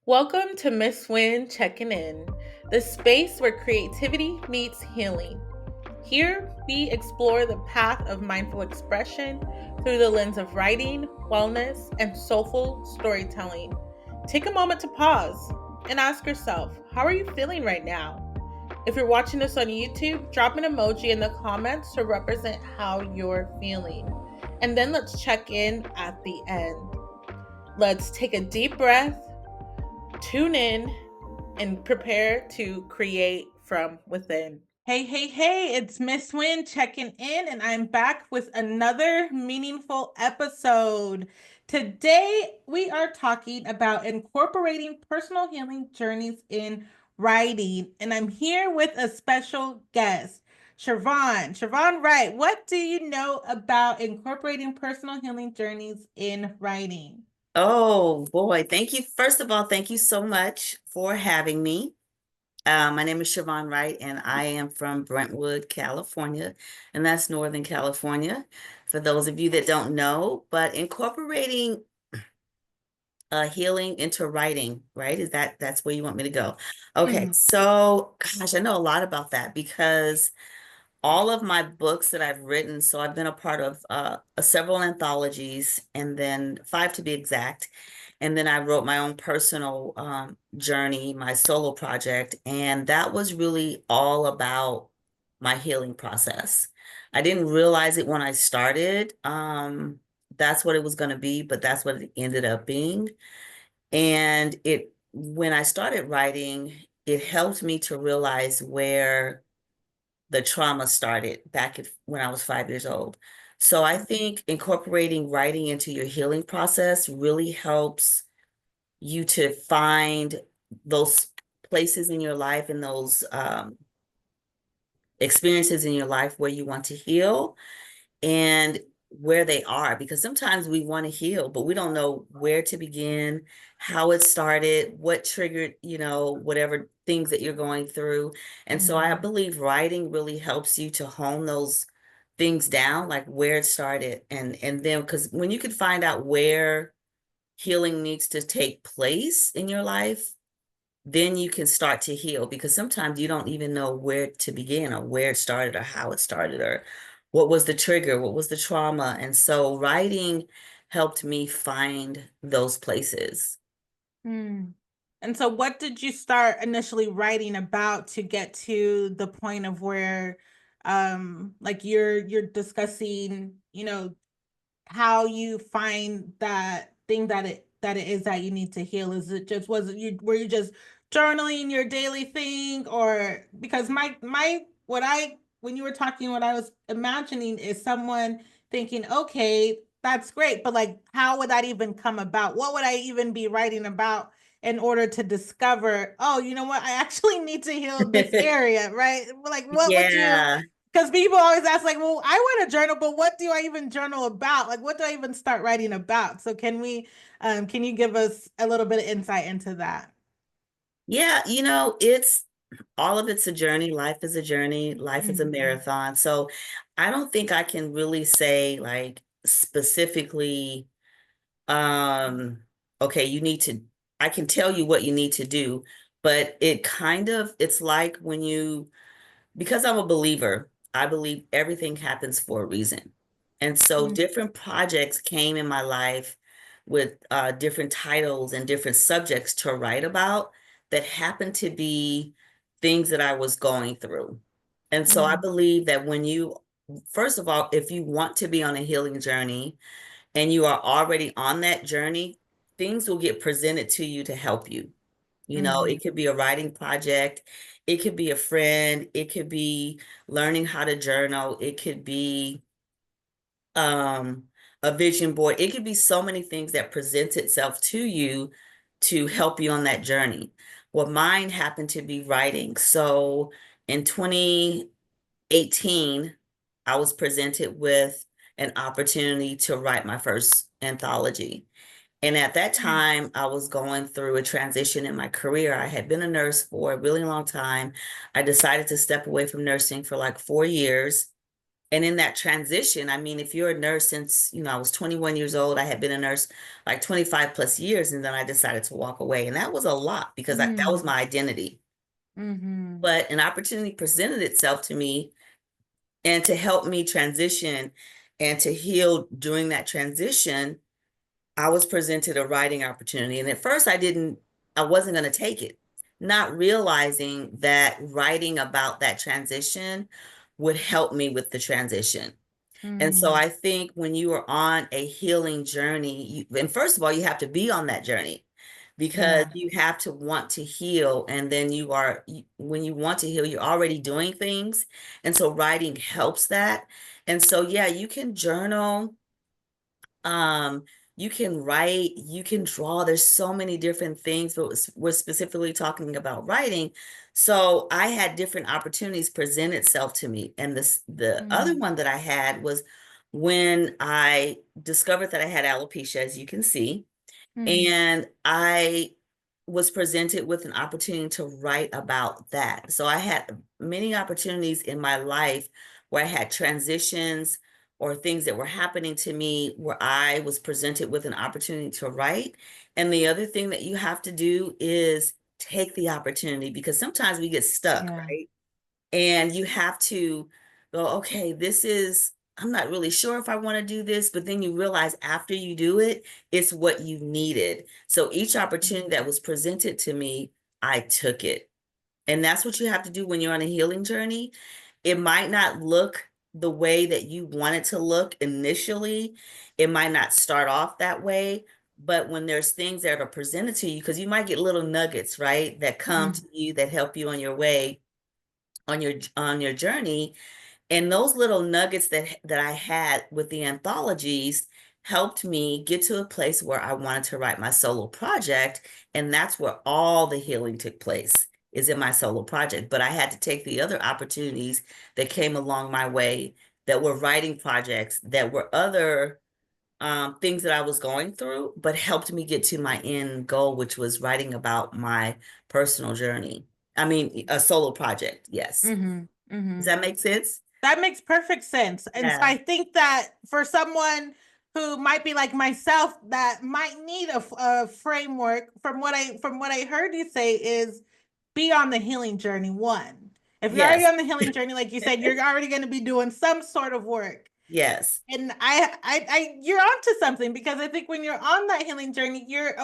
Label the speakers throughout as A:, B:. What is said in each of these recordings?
A: Welcome to Miss Win Checking In, the space where creativity meets healing. Here, we explore the path of mindful expression through the lens of writing, wellness, and soulful storytelling. Take a moment to pause and ask yourself, how are you feeling right now? If you're watching this on YouTube, drop an emoji in the comments to represent how you're feeling. And then let's check in at the end. Let's take a deep breath, tune in, and prepare to create from within. Hey, it's Miss Win checking in, and I'm back with another meaningful episode. Today, we are talking about incorporating personal healing journeys in writing, and I'm here with a special guest, Shurvone Wright. What do you know about incorporating personal healing journeys in writing?
B: Oh boy, thank you. First of all, thank you so much for having me. My name is Shurvone Wright, and I am from Brentwood, California, and that's Northern California. For those of you that don't know, but incorporating healing into writing, right? That's where you want me to go? Okay,
A: Mhm.
B: so gosh, I know a lot about that because all of my books that I've written, so I've been a part of several anthologies, and then five to be exact. And then I wrote my own personal journey, my solo project, and that was really all about my healing process. I didn't realize it when I started. That's what it was going to be, but that's what it ended up being. And when I started writing, it helped me to realize where the trauma started when I was 5 years old. So I think incorporating writing into your healing process really helps you to find those places in your life and those experiences in your life where you want to heal and where they are, because sometimes we want to heal, but we don't know where to begin, how it started, what triggered, whatever things that you're going through. And so I
A: Mhm.
B: believe writing really helps you to hone those things down, like where it started. And then because when you can find out where healing needs to take place in your life, then you can start to heal, because sometimes you don't even know where to begin or where it started or how it started or what was the trigger, what was the trauma. And so writing helped me find those places.
A: Hmm. And so what did you start initially writing about to get to the point of where like you're discussing, how you find that thing that it is that you need to heal? Is it just was it you were you just journaling your daily thing, or because my what I when you were talking, what I was imagining is someone thinking, okay, that's great, but like how would that even come about? What would I even be writing about in order to discover, oh, you know what, I actually need to heal this area, right? Like what would you,
B: Yeah.
A: because people always ask, like, well, I want to journal, but what do I even journal about? Like, what do I even start writing about? So, can you give us a little bit of insight into that?
B: Yeah, all of it's a journey. Life is a journey. Life is a
A: Mhm.
B: marathon. So I don't think I can really say like specifically, um, okay, I can tell you what you need to do, but it's like because I'm a believer, I believe everything happens for a reason. And so
A: Mhm.
B: different projects came in my life with different titles and different subjects to write about that happened to be things that I was going through. And so I
A: Mhm.
B: believe that first of all, if you want to be on a healing journey and you are already on that journey, things will get presented to you to help you.
A: Mhm.
B: It could be a writing project, it could be a friend, it could be learning how to journal, it could be um, a vision board. It could be so many things that presents itself to you to help you on that journey. Well, mine happened to be writing. So in 2018, I was presented with an opportunity to write my first anthology. And at that time, I was going through a transition in my career. I had been a nurse for a really long time. I decided to step away from nursing for like 4 years. And in that transition, I mean, if you're a nurse since, I was 21 years old, I had been a nurse like 25 plus years, and then I decided to walk away. And that was a lot because that was
A: Mm.
B: my identity.
A: Mm-hmm.
B: But an opportunity presented itself to me and to help me transition and to heal during that transition. I was presented a writing opportunity. And at first I wasn't going to take it, not realizing that writing about that transition would help me with the transition. And so
A: Mm.
B: I think when you are on a healing journey, and first of all, you have to be on that journey because
A: Yeah.
B: you have to want to heal. And then when you want to heal, you're already doing things. And so writing helps that. And so, yeah, you can journal, um, you can write, you can draw. There's so many different things, but we're specifically talking about writing. So I had different opportunities present itself to me. And the other
A: Mm.
B: one that I had was when I discovered that I had alopecia, as you can see.
A: Mm.
B: And I was presented with an opportunity to write about that. So I had many opportunities in my life where I had transitions or things that were happening to me where I was presented with an opportunity to write. And the other thing that you have to do is take the opportunity because sometimes we get stuck,
A: Yeah.
B: right? And you have to go, okay, I'm not really sure if I want to do this, but then you realize after you do it, it's what you needed. So each opportunity that was presented to me, I took it. And that's what you have to do when you're on a healing journey. It might not look the way that you want it to look initially. It might not start off that way. But when there's things that are presented to you, because you might get little nuggets, right, that come to
A: Mm.
B: you that help you on your way on your journey, and those little nuggets that I had with the anthologies helped me get to a place where I wanted to write my solo project, and that's where all the healing took place, is in my solo project. But I had to take the other opportunities that came along my way that were writing projects that were other things that I was going through, but helped me get to my end goal, which was writing about my personal journey. I mean, a solo project. Yes.
A: Mm-hmm.
B: Does
A: Mm-hmm.
B: that make sense?
A: That makes perfect sense. And so
B: Yeah.
A: I think that for someone who might be like myself that might need a framework from what I heard you say is be on the healing journey one. If you're already
B: Yes.
A: on the healing journey, like you said, you're already going to be doing some sort of work.
B: Yes.
A: And you're onto something because I think when you're on that healing journey, you're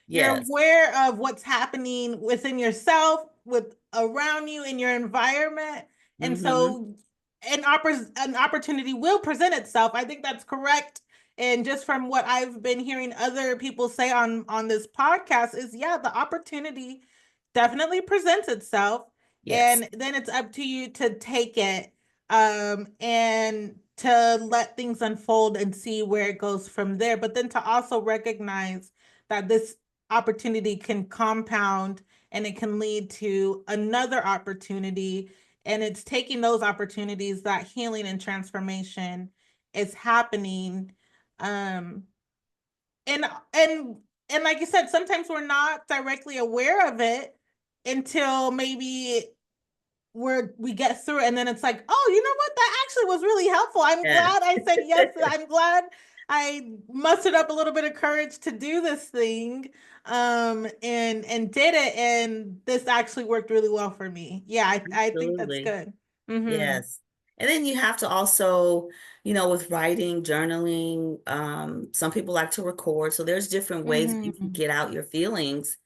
B: Yes.
A: aware of what's happening within yourself, with around you in your environment. And
B: Mm-hmm.
A: so an opportunity will present itself. I think that's correct. And just from what I've been hearing other people say on this podcast is yeah, the opportunity definitely presents itself.
B: Yes.
A: And then it's up to you to take it and to let things unfold and see where it goes from there. But then to also recognize that this opportunity can compound and it can lead to another opportunity. And it's taking those opportunities that healing and transformation is happening. Um, and and and like you said, sometimes we're not directly aware of it until maybe where we get through it, and then it's like, oh, you know what, that actually was really helpful. I'm
B: Yes.
A: glad I said yes. I'm glad I mustered up a little bit of courage to do this thing, and did it, and this actually worked really well for me. Yeah, I think that's
B: Absolutely.
A: good. Mm-hmm.
B: Yes. And then you have to also, with writing, journaling, some people like to record. So there's different ways that you can
A: Mm-hmm.
B: get out your feelings,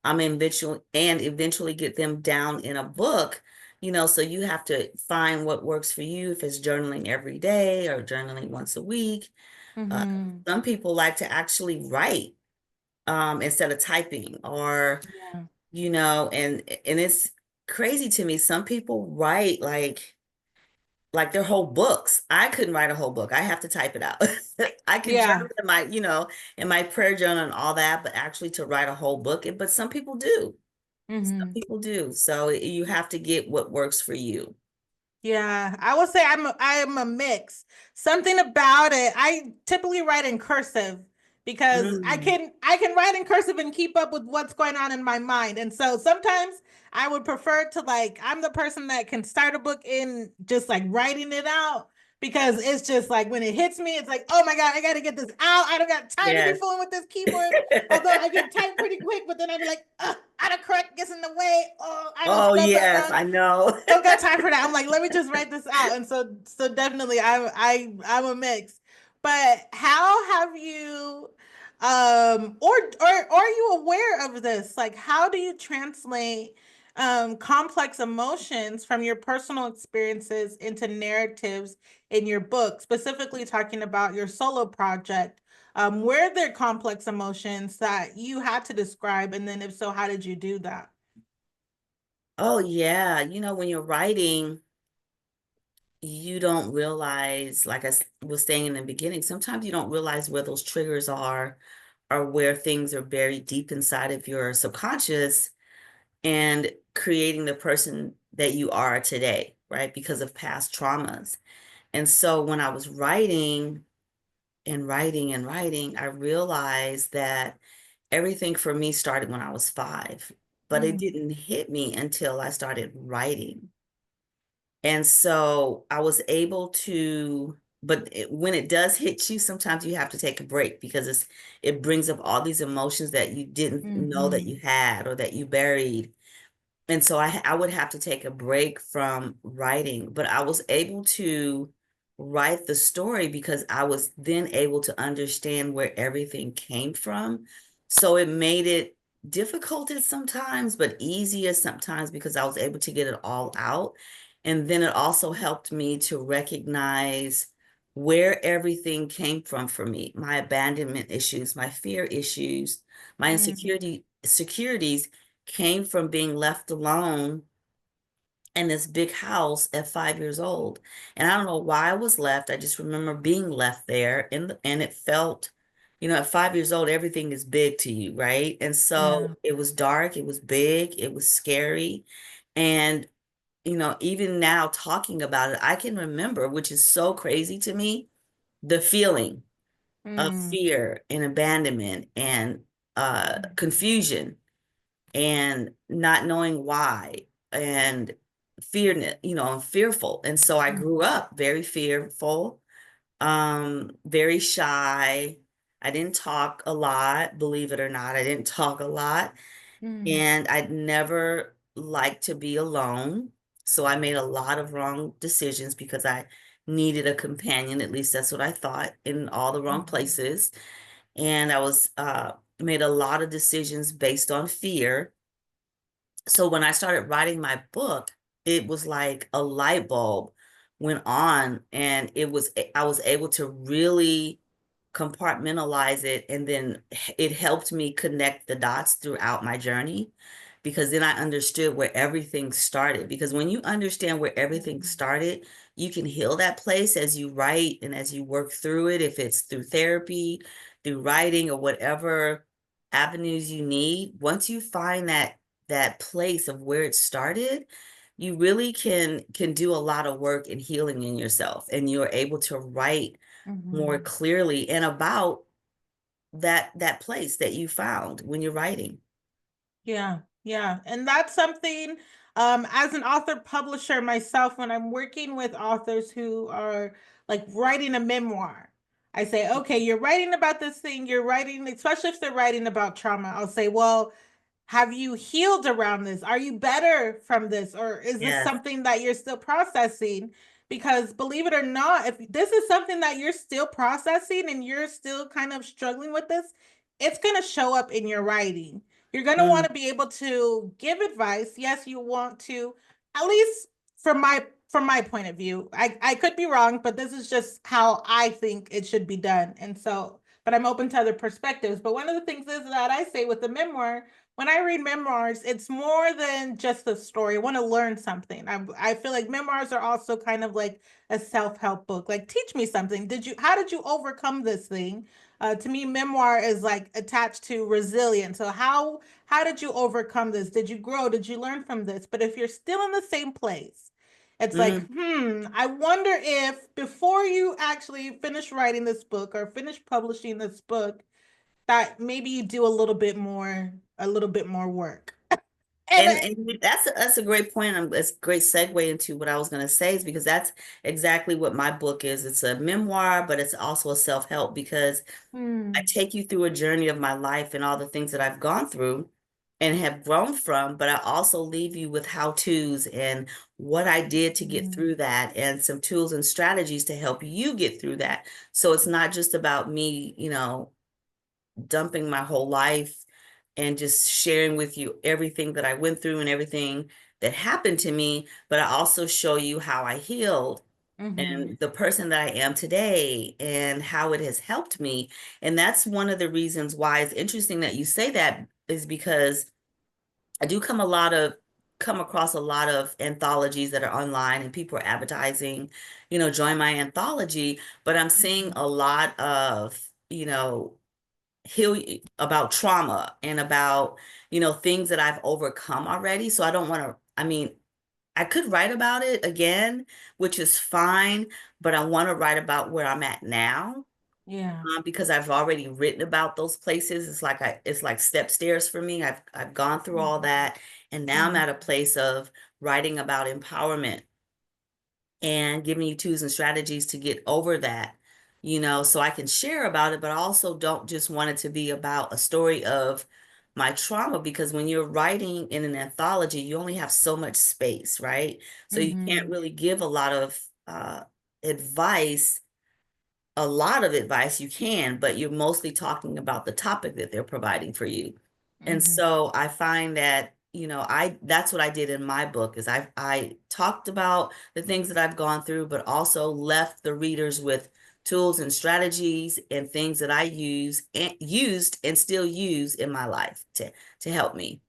B: eventually get them down in a book, so you have to find what works for you, if it's journaling every day or journaling once a week. Uh,
A: Mm-hmm.
B: some people like to actually write, instead of typing, or,
A: Yeah.
B: and it's crazy to me. Some people write like their whole books. I couldn't write a whole book. I have to type it out. I can journal
A: Yeah.
B: in my prayer journal and all that, but actually to write a whole book, but some people do. Some
A: Mm-hmm.
B: people do. So you have to get what works for you.
A: Yeah, I would say I am a mix. Something about it. I typically write in cursive because
B: Mm.
A: I can write in cursive and keep up with what's going on in my mind. And so sometimes I would prefer to like I'm the person that can start a book in just like writing it out because it's just like when it hits me, it's like, oh my God, I got to get this out. I don't got time to be
B: Yes.
A: fooling with this keyboard. Although I can type pretty quick, but then I'd be like, autocorrect gets in the way. Oh, I don't
B: Oh,
A: spell that
B: yes,
A: wrong.
B: I know.
A: Don't got time for that. I'm like, let me just write this out. And so definitely I'm a mix. But how have you or are you aware of this? Like how do you translate complex emotions from your personal experiences into narratives in your book, specifically talking about your solo project? Were there complex emotions that you had to describe? And then if so, how did you do that?
B: Oh, yeah. When you're writing, you don't realize, like was saying in the beginning, sometimes you don't realize where those triggers are or where things are buried deep inside of your subconscious and creating the person that you are today, right? Because of past traumas. And so when I was writing and writing and writing, I realized that everything for me started when I was 5, but it
A: Mm,
B: didn't hit me until I started writing. And so I was able to, but when it does hit you, sometimes you have to take a break because it brings up all these emotions that you didn't know that
A: mm-hmm,
B: you had or that you buried. And so I would have to take a break from writing, but I was able to write the story because I was then able to understand where everything came from. So it made it difficult at sometimes, but easier sometimes because I was able to get it all out. And then it also helped me to recognize where everything came from for me, my abandonment issues, my fear issues, my
A: mm,
B: insecurities came from being left alone in this big house at 5 years old. And I don't know why I was left. I just remember being left there and it felt, at 5 years old, everything is big to you, right? And
A: yeah.
B: so it was dark, it was big, it was scary. And, even now talking about it, I can remember, which is so crazy to me, the feeling of
A: Mm,
B: fear and abandonment and confusion and not knowing why and and fearful. And so I grew
A: mm,
B: up very fearful, very shy. I didn't talk a lot, believe it or not. I didn't talk a lot.
A: mm,
B: And I'd never liked to be alone. So I made a lot of wrong decisions because I needed a companion. At least that's what I thought, in all the wrong
A: mm,
B: places. And I was made a lot of decisions based on fear. So when I started writing my book, it was like a light bulb went on, and I was able to really compartmentalize it, and then it helped me connect the dots throughout my journey, because then I understood where everything started. Because when you understand where everything
A: mm,
B: started, you can heal that place as you write and as you work through it, if it's through therapy, through writing, or whatever avenues you need. Once you find that place of where it started, you really can do a lot of work in healing in yourself, and you're able to write more
A: mhm.
B: clearly and about that place that you found when you're writing.
A: Yeah, yeah. And that's something, as an author publisher myself, when I'm working with authors who are like writing a memoir, I say, okay, you're writing about this thing, you're writing, especially if they're writing about trauma, I'll say, well, have you healed around this? Are you better from this? Or is this
B: Yes.
A: something that you're still processing? Because believe it or not, if this is something that you're still processing and you're still kind of struggling with this, it's going to show up in your writing. You're going to want
B: Mm,
A: to be able to give advice. Yes, you want to, at least from my point of view. I could be wrong, but this is just how I think it should be done. And so, but I'm open to other perspectives. But one of the things is that I say with the memoir, when I read memoirs, it's more than just a story. I want to learn something. I feel like memoirs are also kind of like a self-help book. Like, teach me something. How did you overcome this thing? To me, memoir is like attached to resilience. So how did you overcome this? Did you grow? Did you learn from this? But if you're still in the same place, it's like,
B: mm,
A: I wonder if before you actually finish writing this book or finish publishing this book, that maybe you do a little bit more work. And
B: And that's a great point. It's a great segue into what I was going to say is because that's exactly what my book is. It's a memoir, but it's also a self-help because I
A: mm,
B: take you through a journey of my life and all the things that I've gone through and have grown from, but I also leave you with how-tos and what I did to get
A: mm,
B: through that and some tools and strategies to help you get through that. So it's not just about me, dumping my whole life and just sharing with you everything that I went through and everything that happened to me, but I also show you how I healed
A: mm-hmm,
B: and the person that I am today and how it has helped me. And that's one of the reasons why it's interesting that you say that is because I do come across a lot of anthologies that are online and people are advertising, join my anthology, but I'm seeing a lot of, heal about trauma and about, things that I've overcome already. So I don't want to, I mean, I could write about it again, which is fine, but I want to write about where I'm at now,
A: yeah.
B: because I've already written about those places. It's like step stairs for me. I've gone through all that, and now I'm
A: Mm-hmm.
B: at a place of writing about empowerment and giving you tools and strategies to get over that, so I can share about it, but I also don't just want it to be about a story of my trauma because when you're writing in an anthology, you only have so much space, right? So you can't
A: Mm-hmm.
B: really give advice a lot of advice you can, but you're mostly talking about the topic that they're providing for you. And
A: Mm-hmm.
B: so I find that, that's what I did in my book is I talked about the things that I've gone through, but also left the readers with tools and strategies and things that I used and still use in my life to help me.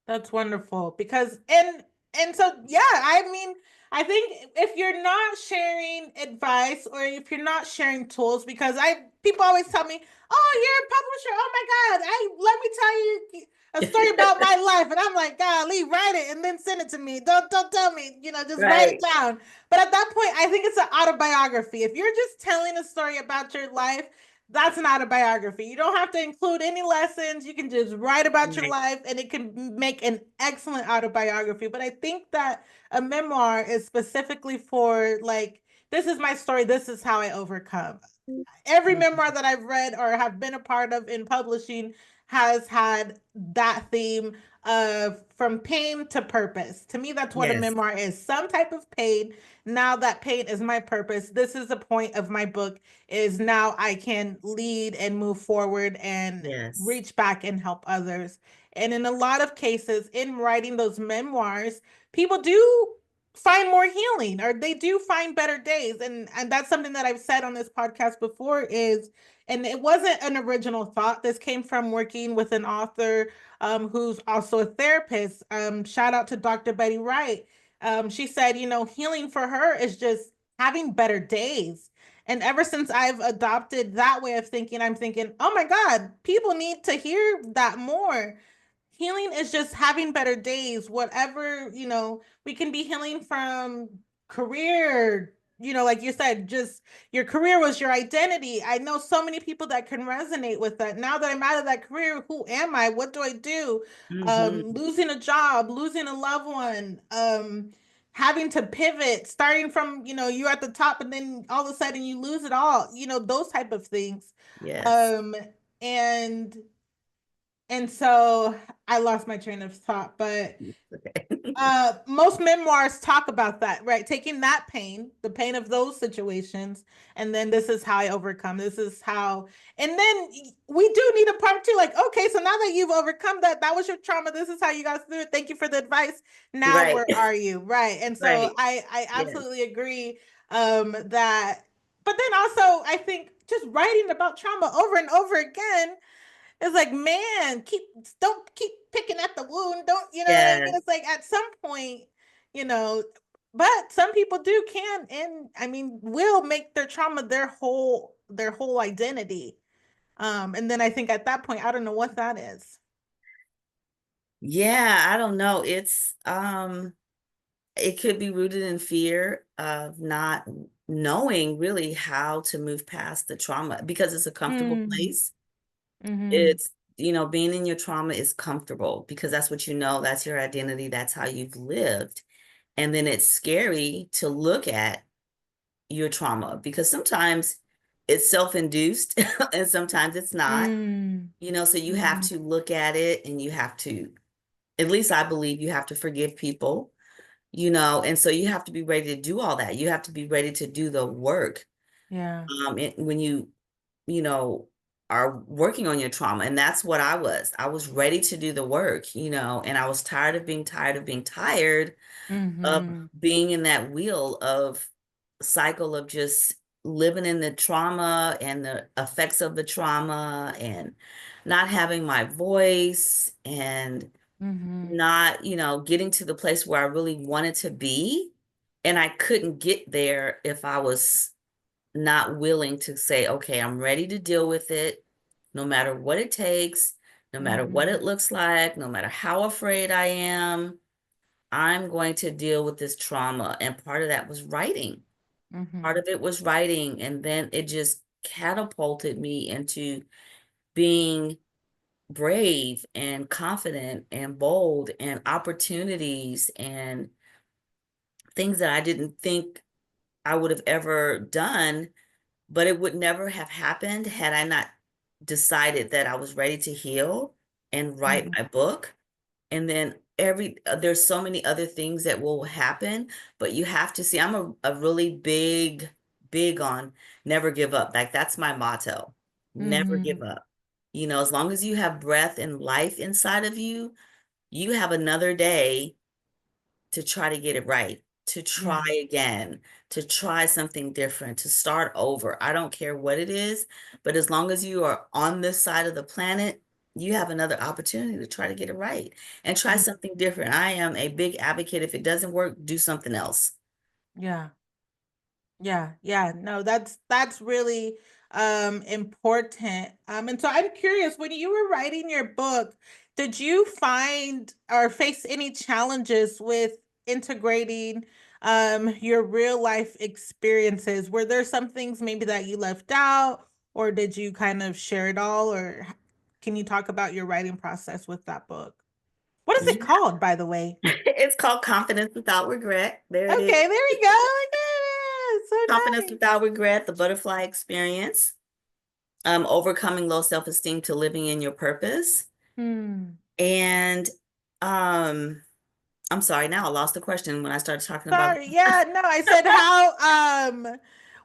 A: That's wonderful because and so yeah, I mean, I think if you're not sharing advice or if you're not sharing tools, because I people always tell me, "Oh, you're a publisher. Oh my God, I let me tell you a story about my life," and I'm like, "Golly, write it and then send it to me. Don't tell me, just write it
B: Right.
A: down." But at that point, I think it's an autobiography. If you're just telling a story about your life, that's an autobiography. You don't have to include any lessons. You can just write about your
B: Right.
A: life and it can make an excellent autobiography. But I think that a memoir is specifically for like, this is my story, this is how I overcome. Every memoir that I've read or have been a part of in publishing has had that theme of from pain to purpose. To me, that's what a
B: Yes.
A: memoir is. Some type of pain. Now that pain is my purpose. This is the point of my book is now I can lead and move forward and
B: Yes.
A: reach back and help others. And in a lot of cases in writing those memoirs, people do find more healing or they do find better days, and that's something that I've said on this podcast before is, and it wasn't an original thought, this came from working with an author who's also a therapist. Shout out to Dr. Betty Wright. She said, healing for her is just having better days. And ever since I've adopted that way of thinking, I'm thinking, oh my God, people need to hear that more. Healing is just having better days, whatever, we can be healing from career, like you said, just your career was your identity. I know so many people that can resonate with that. Now that I'm out of that career, who am I? What do I do?
B: Hmm.
A: Losing a job, losing a loved one, having to pivot, starting from, you at the top and then all of a sudden you lose it all, those type of things.
B: Yes.
A: Um, and so I lost my train of thought, but
B: Okay.
A: most memoirs talk about that, right? Taking that pain, the pain of those situations, and then this is how I overcome. This is how, and then we do need a part two. Like, okay, so now that you've overcome that, that was your trauma. This is how you got through it. Thank you for the advice. Now,
B: Right.
A: where are you? Right. And so
B: Right.
A: I
B: Yes.
A: absolutely agree that, but then also I think just writing about trauma over and over again, it's like, man, don't keep picking at the wound. Don't, you know what I mean?
B: Yes.
A: It's like at some point, you know, but some people do can and I mean will make their trauma their whole identity. And then I think at that point, I don't know what that is.
B: Yeah, I don't know. It could be rooted in fear of not knowing really how to move past the trauma because it's a comfortable
A: Mm,
B: place.
A: Mm-hmm.
B: It's, you know, being in your trauma is comfortable because that's what you know, that's your identity, that's how you've lived. And then it's scary to look at your trauma because sometimes it's self-induced and sometimes it's not, you know, so you have
A: Mm-hmm.
B: to look at it and you have to, at least I believe you have to forgive people, you know, and so you have to be ready to do all that. You have to be ready to do the work.
A: Yeah.
B: When you know, are working on your trauma. And that's what I was. I was ready to do the work, you know, and I was tired of being tired of being tired of
A: Mm-hmm.
B: being in that wheel of cycle of just living in the trauma and the effects of the trauma and not having my voice and
A: Mm-hmm.
B: not, you know, getting to the place where I really wanted to be. And I couldn't get there if I was not willing to say, okay, I'm ready to deal with it, no matter what it takes, no matter what
A: Mm-hmm.
B: it looks like, no matter how afraid I am, I'm going to deal with this trauma. And part of that was writing. Part
A: Mm-hmm.
B: of it was writing. And then it just catapulted me into being brave and confident and bold and opportunities and things that I didn't think I would have ever done, but it would never have happened had I not decided that I was ready to heal and write
A: Mm-hmm.
B: my book. And then there's so many other things that will happen, but you have to see, I'm a really big on never give up. Like that's my motto. Never
A: Mm-hmm.
B: give up. You know, as long as you have breath and life inside of you, you have another day to try to get it right, to try
A: Yeah.
B: again, to try something different, to start over. I don't care what it is, but as long as you are on this side of the planet, you have another opportunity to try to get it right and try
A: Mm.
B: something different. I am a big advocate. If it doesn't work, do something else.
A: Yeah. Yeah, yeah. No, that's really important. And so I'm curious, when you were writing your book, did you find or face any challenges with integrating your real life experiences? Were there some things maybe that you left out, or did you kind of share it all, or can you talk about your writing process with that book? What is it
B: Yeah.
A: called, by the way?
B: It's called Confidence Without Regret. There it is.
A: Okay, there we go. Yeah, so
B: Confidence
A: nice.
B: Without Regret, the butterfly experience, overcoming low self-esteem to living in your purpose.
A: Hmm.
B: And um I'm sorry, now I lost the question when I started talking about
A: Sorry. Yeah, no, I said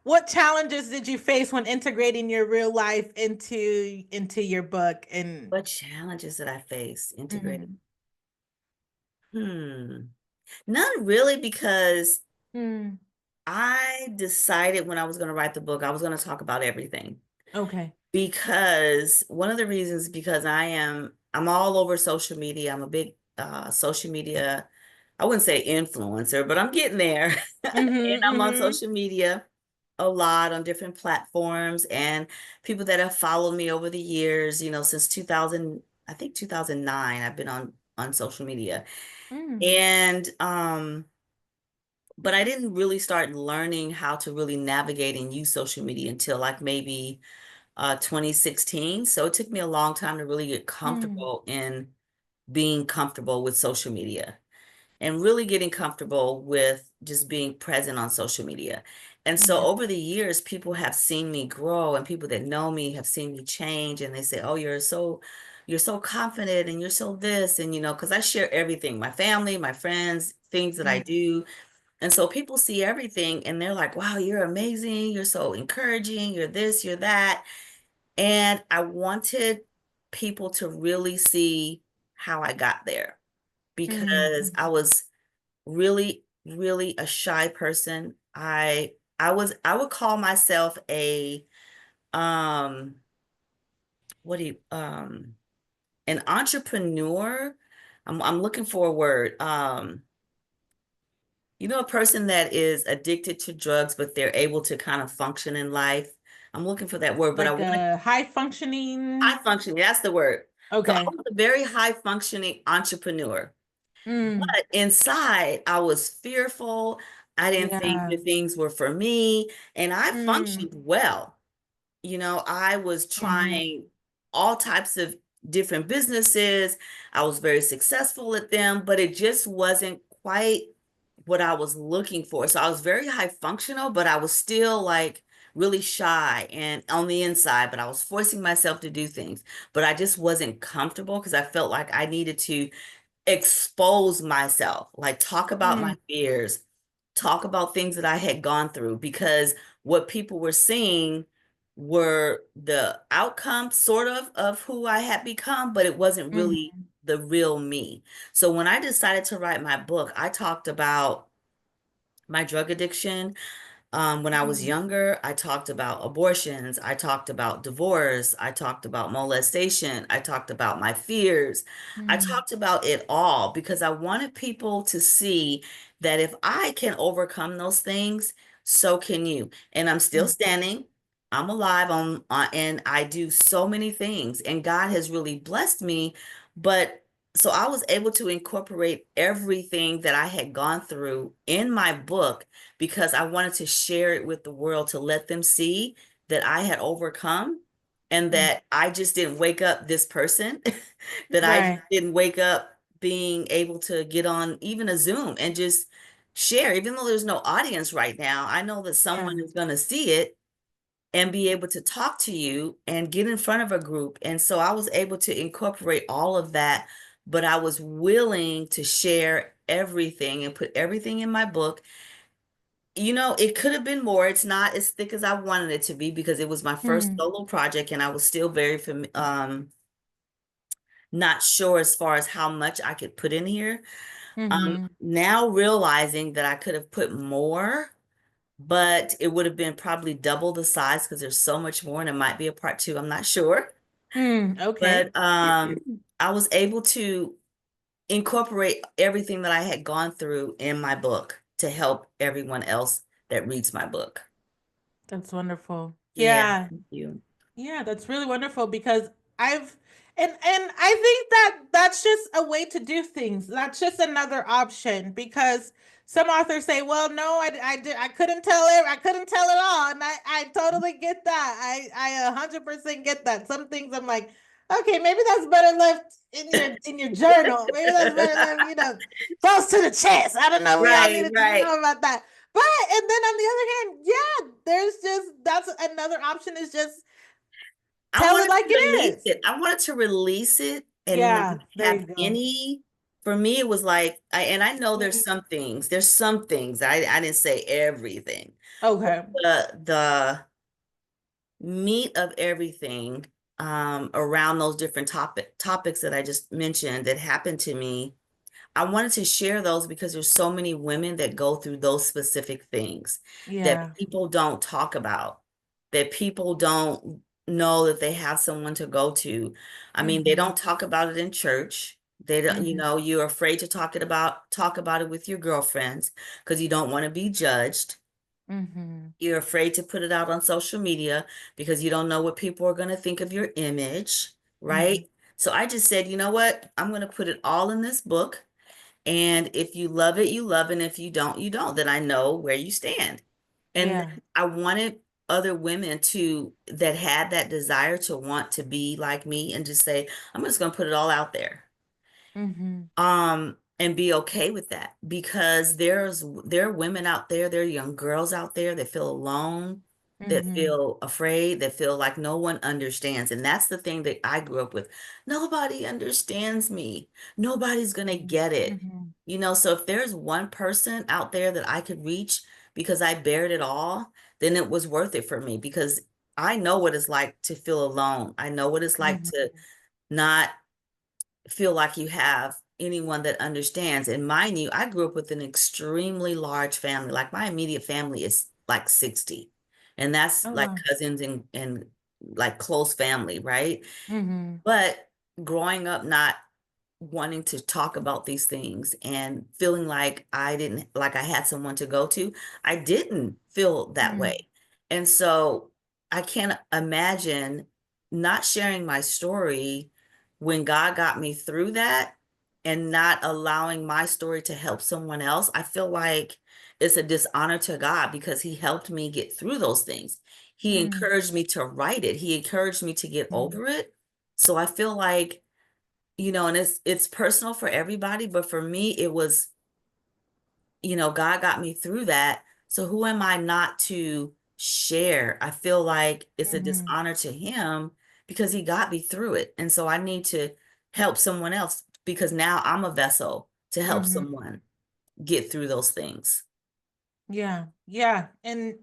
A: what challenges did you face when integrating your real life into your book and
B: what challenges did I face integrating.
A: Mhm.
B: Hmm. None really, because
A: Hmm.
B: I decided when I was going to write the book, I was going to talk about everything.
A: Okay.
B: Because one of the reasons, because I'm all over social media. I'm a big social media, I wouldn't say influencer, but I'm getting there. And
A: Mm-hmm.
B: I'm on
A: Mm-hmm.
B: social media a lot on different platforms and people that have followed me over the years, you know, since 2000, I think 2009, I've been on social media.
A: Mm.
B: And but I didn't really start learning how to really navigate and use social media until like maybe 2016. So it took me a long time to really get
A: Mm.
B: comfortable in being comfortable with social media and really getting comfortable with just being present on social media. And so
A: Okay.
B: over the years, people have seen me grow and people that know me have seen me change and they say, "Oh, you're so confident and you're so this." And you know, because I share everything, my family, my friends, things that I
A: Mm.
B: do. And so people see everything and they're like, "Wow, you're amazing. You're so encouraging. You're this, you're that." And I wanted people to really see how I got there because
A: Mm.
B: I was really a shy person. I would call myself a um what do you an entrepreneur. I'm looking for a word. You know, a person that is addicted to drugs, but they're able to kind of function in life. I'm looking for that word, but I
A: Like
B: want
A: a high
B: high
A: functioning.
B: functioning. That's the word. So I
A: Okay.
B: was a very high functioning entrepreneur.
A: Mm.
B: But inside, I was fearful. I didn't think
A: Yeah.
B: that things were for me, and I
A: Mm.
B: functioned well. You know, I was
A: Mm-hmm.
B: trying all types of different businesses. I was very successful at them, but it just wasn't quite what I was looking for. So I was very high functional, but I was still like really shy and on the inside, but I was forcing myself to do things. But I just wasn't comfortable because I felt like I needed to expose myself, like talk about my
A: Mm,
B: fears, talk about things that I had gone through, because what people were seeing were the outcome sort of who I had become, but it wasn't really
A: mhm,
B: the real me. So when I decided to write my book, I talked about my drug addiction. When I was
A: mhm,
B: younger, I talked about abortions, I talked about divorce, I talked about molestation, I talked about my fears. I
A: mhm,
B: talked about it all because I wanted people to see that if I can overcome those things, so can you. And I'm still
A: mhm,
B: standing. I'm alive and I do so many things, and God has really blessed me. But so I was able to incorporate everything that I had gone through in my book because I wanted to share it with the world to let them see that I had overcome and
A: mhm.
B: that I just didn't wake up this person, that I just
A: Right.
B: didn't wake up being able to get on even a Zoom and just share, even though there's no audience right now. I know that someone
A: Yeah.
B: is going to see it and be able to talk to you and get in front of a group. And so I was able to incorporate all of that, but I was willing to share everything and put everything in my book. It could have been more. It's not as thick as I wanted it to be because it was my first
A: Mm,
B: solo project and I was still very not sure as far as how much I could put in here.
A: mhm.
B: Now realizing that I could have put more, but it would have been probably double the size because there's so much more and it might be a part two. I'm not sure.
A: Mm, okay.
B: But I was able to incorporate everything that I had gone through in my book to help everyone else that reads my book.
A: That's wonderful.
B: Yeah,
A: Yeah.
B: thank you.
A: Yeah, that's really wonderful because I've and I think that that's just a way to do things. That's just another option because some authors say, "Well, no, I couldn't tell it. I couldn't tell it all," and I totally get that. I 100% get that. Some things I'm like, okay, maybe that's better left in your journal. Maybe that's better left, close to the chest. I don't know. We all
B: Right,
A: needed to
B: right.
A: know about that. But and then on the other hand, yeah, there's just that's another option is just
B: I
A: tell it
B: wanted
A: like
B: to
A: it
B: release
A: is.
B: it. I wanted to release it and not
A: Yeah, there
B: have
A: you go.
B: any. For me, it was like, and I know
A: Mhm.
B: there's some things, I didn't say everything.
A: Okay.
B: The meat of everything around those different topics that I just mentioned that happened to me, I wanted to share those because there's so many women that go through those specific things that
A: Yeah.
B: people don't talk about, that people don't know that they have someone to go to. I mean, they
A: Mm-hmm.
B: don't talk about it in church. They don't,
A: Mm-hmm.
B: you're afraid to talk about it with your girlfriends because you don't want to be judged.
A: Mm-hmm.
B: You're afraid to put it out on social media because you don't know what people are going to think of your image,
A: Mm-hmm.
B: right? So I just said, you know what? I'm going to put it all in this book. And if you love it, you love it. And if you don't, you don't. Then I know where you stand. And
A: Yeah.
B: then I wanted other women to that had that desire to want to be like me and just say, I'm just going to put it all out there,
A: Mm-hmm.
B: and be okay with that because there are women out there, there are young girls out there that feel alone, that
A: Mm-hmm.
B: feel afraid, that feel like no one understands. And that's the thing that I grew up with. Nobody understands me. Nobody's gonna get it.
A: Mm-hmm.
B: So if there's one person out there that I could reach because I bared it all, then it was worth it for me because I know what it's like to feel alone. I know what it's like to
A: Mm-hmm.
B: not feel like you have anyone that understands. And mind you, I grew up with an extremely large family. Like my immediate family is like 60, and that's
A: Oh
B: like
A: wow.
B: cousins and like close family, right?
A: Mm-hmm.
B: But growing up not wanting to talk about these things and feeling like I had someone to go to, I didn't feel that
A: Mm-hmm.
B: way. And so I can't imagine not sharing my story when God got me through that and not allowing my story to help someone else. I feel like it's a dishonor to God because He helped me get through those things. He
A: Mm-hmm.
B: encouraged me to write it. He encouraged me to get over it. So I feel like, and it's personal for everybody, but for me, it was, God got me through that. So who am I not to share? I feel like it's a
A: Mm-hmm.
B: dishonor to him because he got me through it. And so I need to help someone else because now I'm a vessel to help
A: Mm-hmm.
B: someone get through those things.
A: Yeah, yeah. And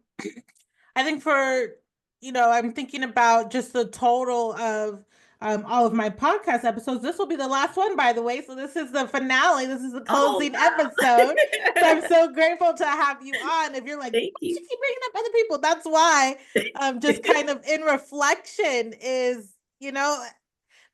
A: I think I'm thinking about just the total of all of my podcast episodes. This will be the last one, by the way. So this is the finale. This is the
B: Oh,
A: closing episode. So I'm so grateful to have you on. If you're like,
B: thank
A: why does she
B: you.
A: keep bringing up other people? That's why. Just kind of in reflection is,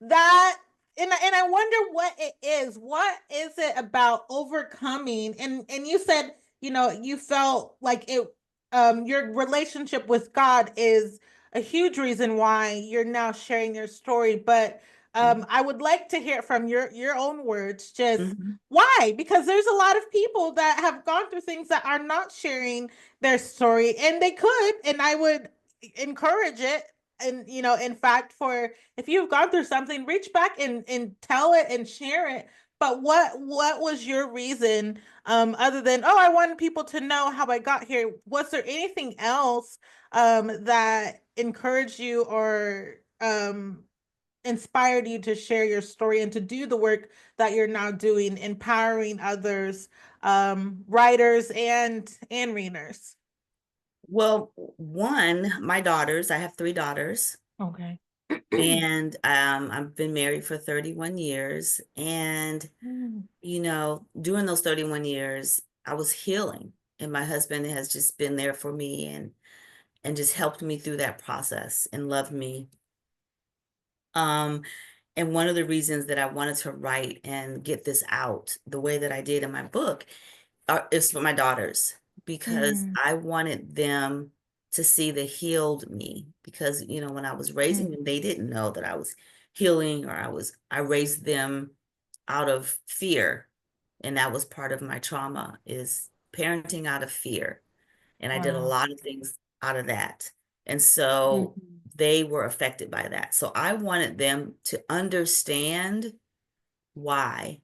A: that and I wonder what it is. What is it about overcoming? And you said, you felt like it your relationship with God is a huge reason why you're now sharing your story, but I would like to hear from your own words just
B: Mhm.
A: why, because there's a lot of people that have gone through things that are not sharing their story, and they could, and I would encourage it. And in fact, for if you've gone through something, reach back and tell it and share it. But what was your reason, other than, oh, I wanted people to know how I got here? Was there anything else that encouraged you or inspired you to share your story and to do the work that you're now doing, empowering others, writers and readers?
B: Well, one, my daughters, I have three daughters,
A: Okay.
B: and I've been married for 31 years. And,
A: Mm,
B: during those 31 years, I was healing, and my husband has just been there for me and just helped me through that process and loved me. Um, and one of the reasons that I wanted to write and get this out the way that I did in my book is for my daughters because
A: mm,
B: I wanted them to see the healed me because when I was raising
A: mm,
B: them they didn't know that I was healing or I raised them out of fear, and that was part of my trauma is parenting out of fear, and I did a
A: wow.
B: lot of things out of that. And so
A: Mhm,
B: they were affected by that. So I wanted them to understand why,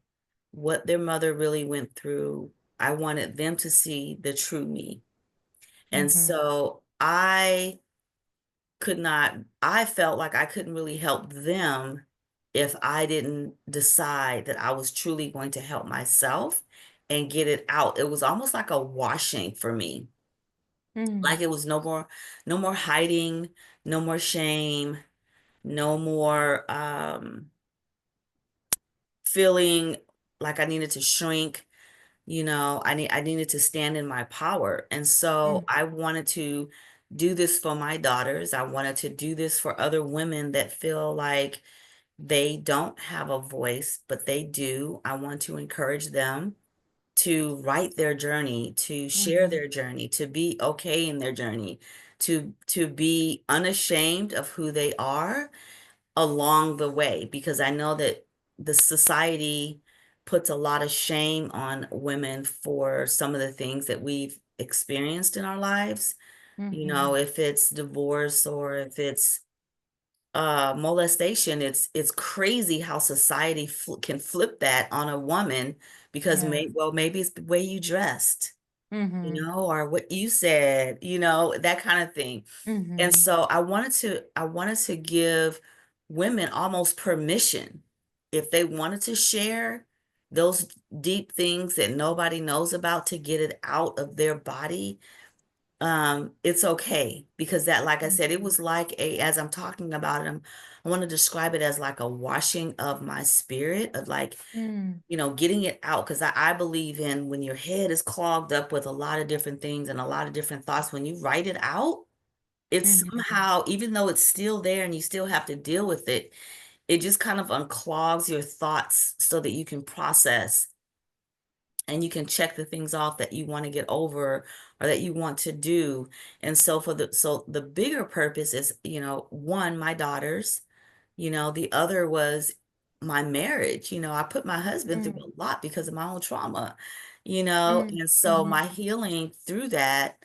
B: what their mother really went through. I wanted them to see the true me. And
A: mhm,
B: so I felt like I couldn't really help them if I didn't decide that I was truly going to help myself and get it out. It was almost like a washing for me.
A: mm,
B: Like it was no more hiding, no more shame, no more feeling like I needed to shrink. I needed to stand in my power. And so
A: mm,
B: I wanted to do this for my daughters. I wanted to do this for other women that feel like they don't have a voice, but they do. I want to encourage them to write their journey, to share
A: mhm,
B: their journey, to be okay in their journey, to be unashamed of who they are along the way, because I know that the society puts a lot of shame on women for some of the things that we've experienced in our lives.
A: mhm.
B: If it's divorce or if it's molestation, it's crazy how society can flip that on a woman because
A: Yeah.
B: maybe it's the way you dressed,
A: Mhm,
B: or what you said, that kind of thing. And
A: mhm,
B: so I wanted to give women almost permission if they wanted to share those deep things that nobody knows about to get it out of their body. It's okay because that, like I said, it
A: mhm,
B: was like as I'm talking about it, I want to describe it as like a washing of my spirit of like,
A: mm,
B: getting it out because I believe in when your head is clogged up with a lot of different things and a lot of different thoughts, when you write it out, it's
A: mhm,
B: somehow, even though it's still there and you still have to deal with it, it just kind of unclogs your thoughts so that you can process and you can check the things off that you want to get over or that you want to do. And so the bigger purpose is, one, my daughters, the other was my marriage. I put my husband through
A: mm,
B: a lot because of my own trauma,
A: mm,
B: and so
A: mhm,
B: my healing through that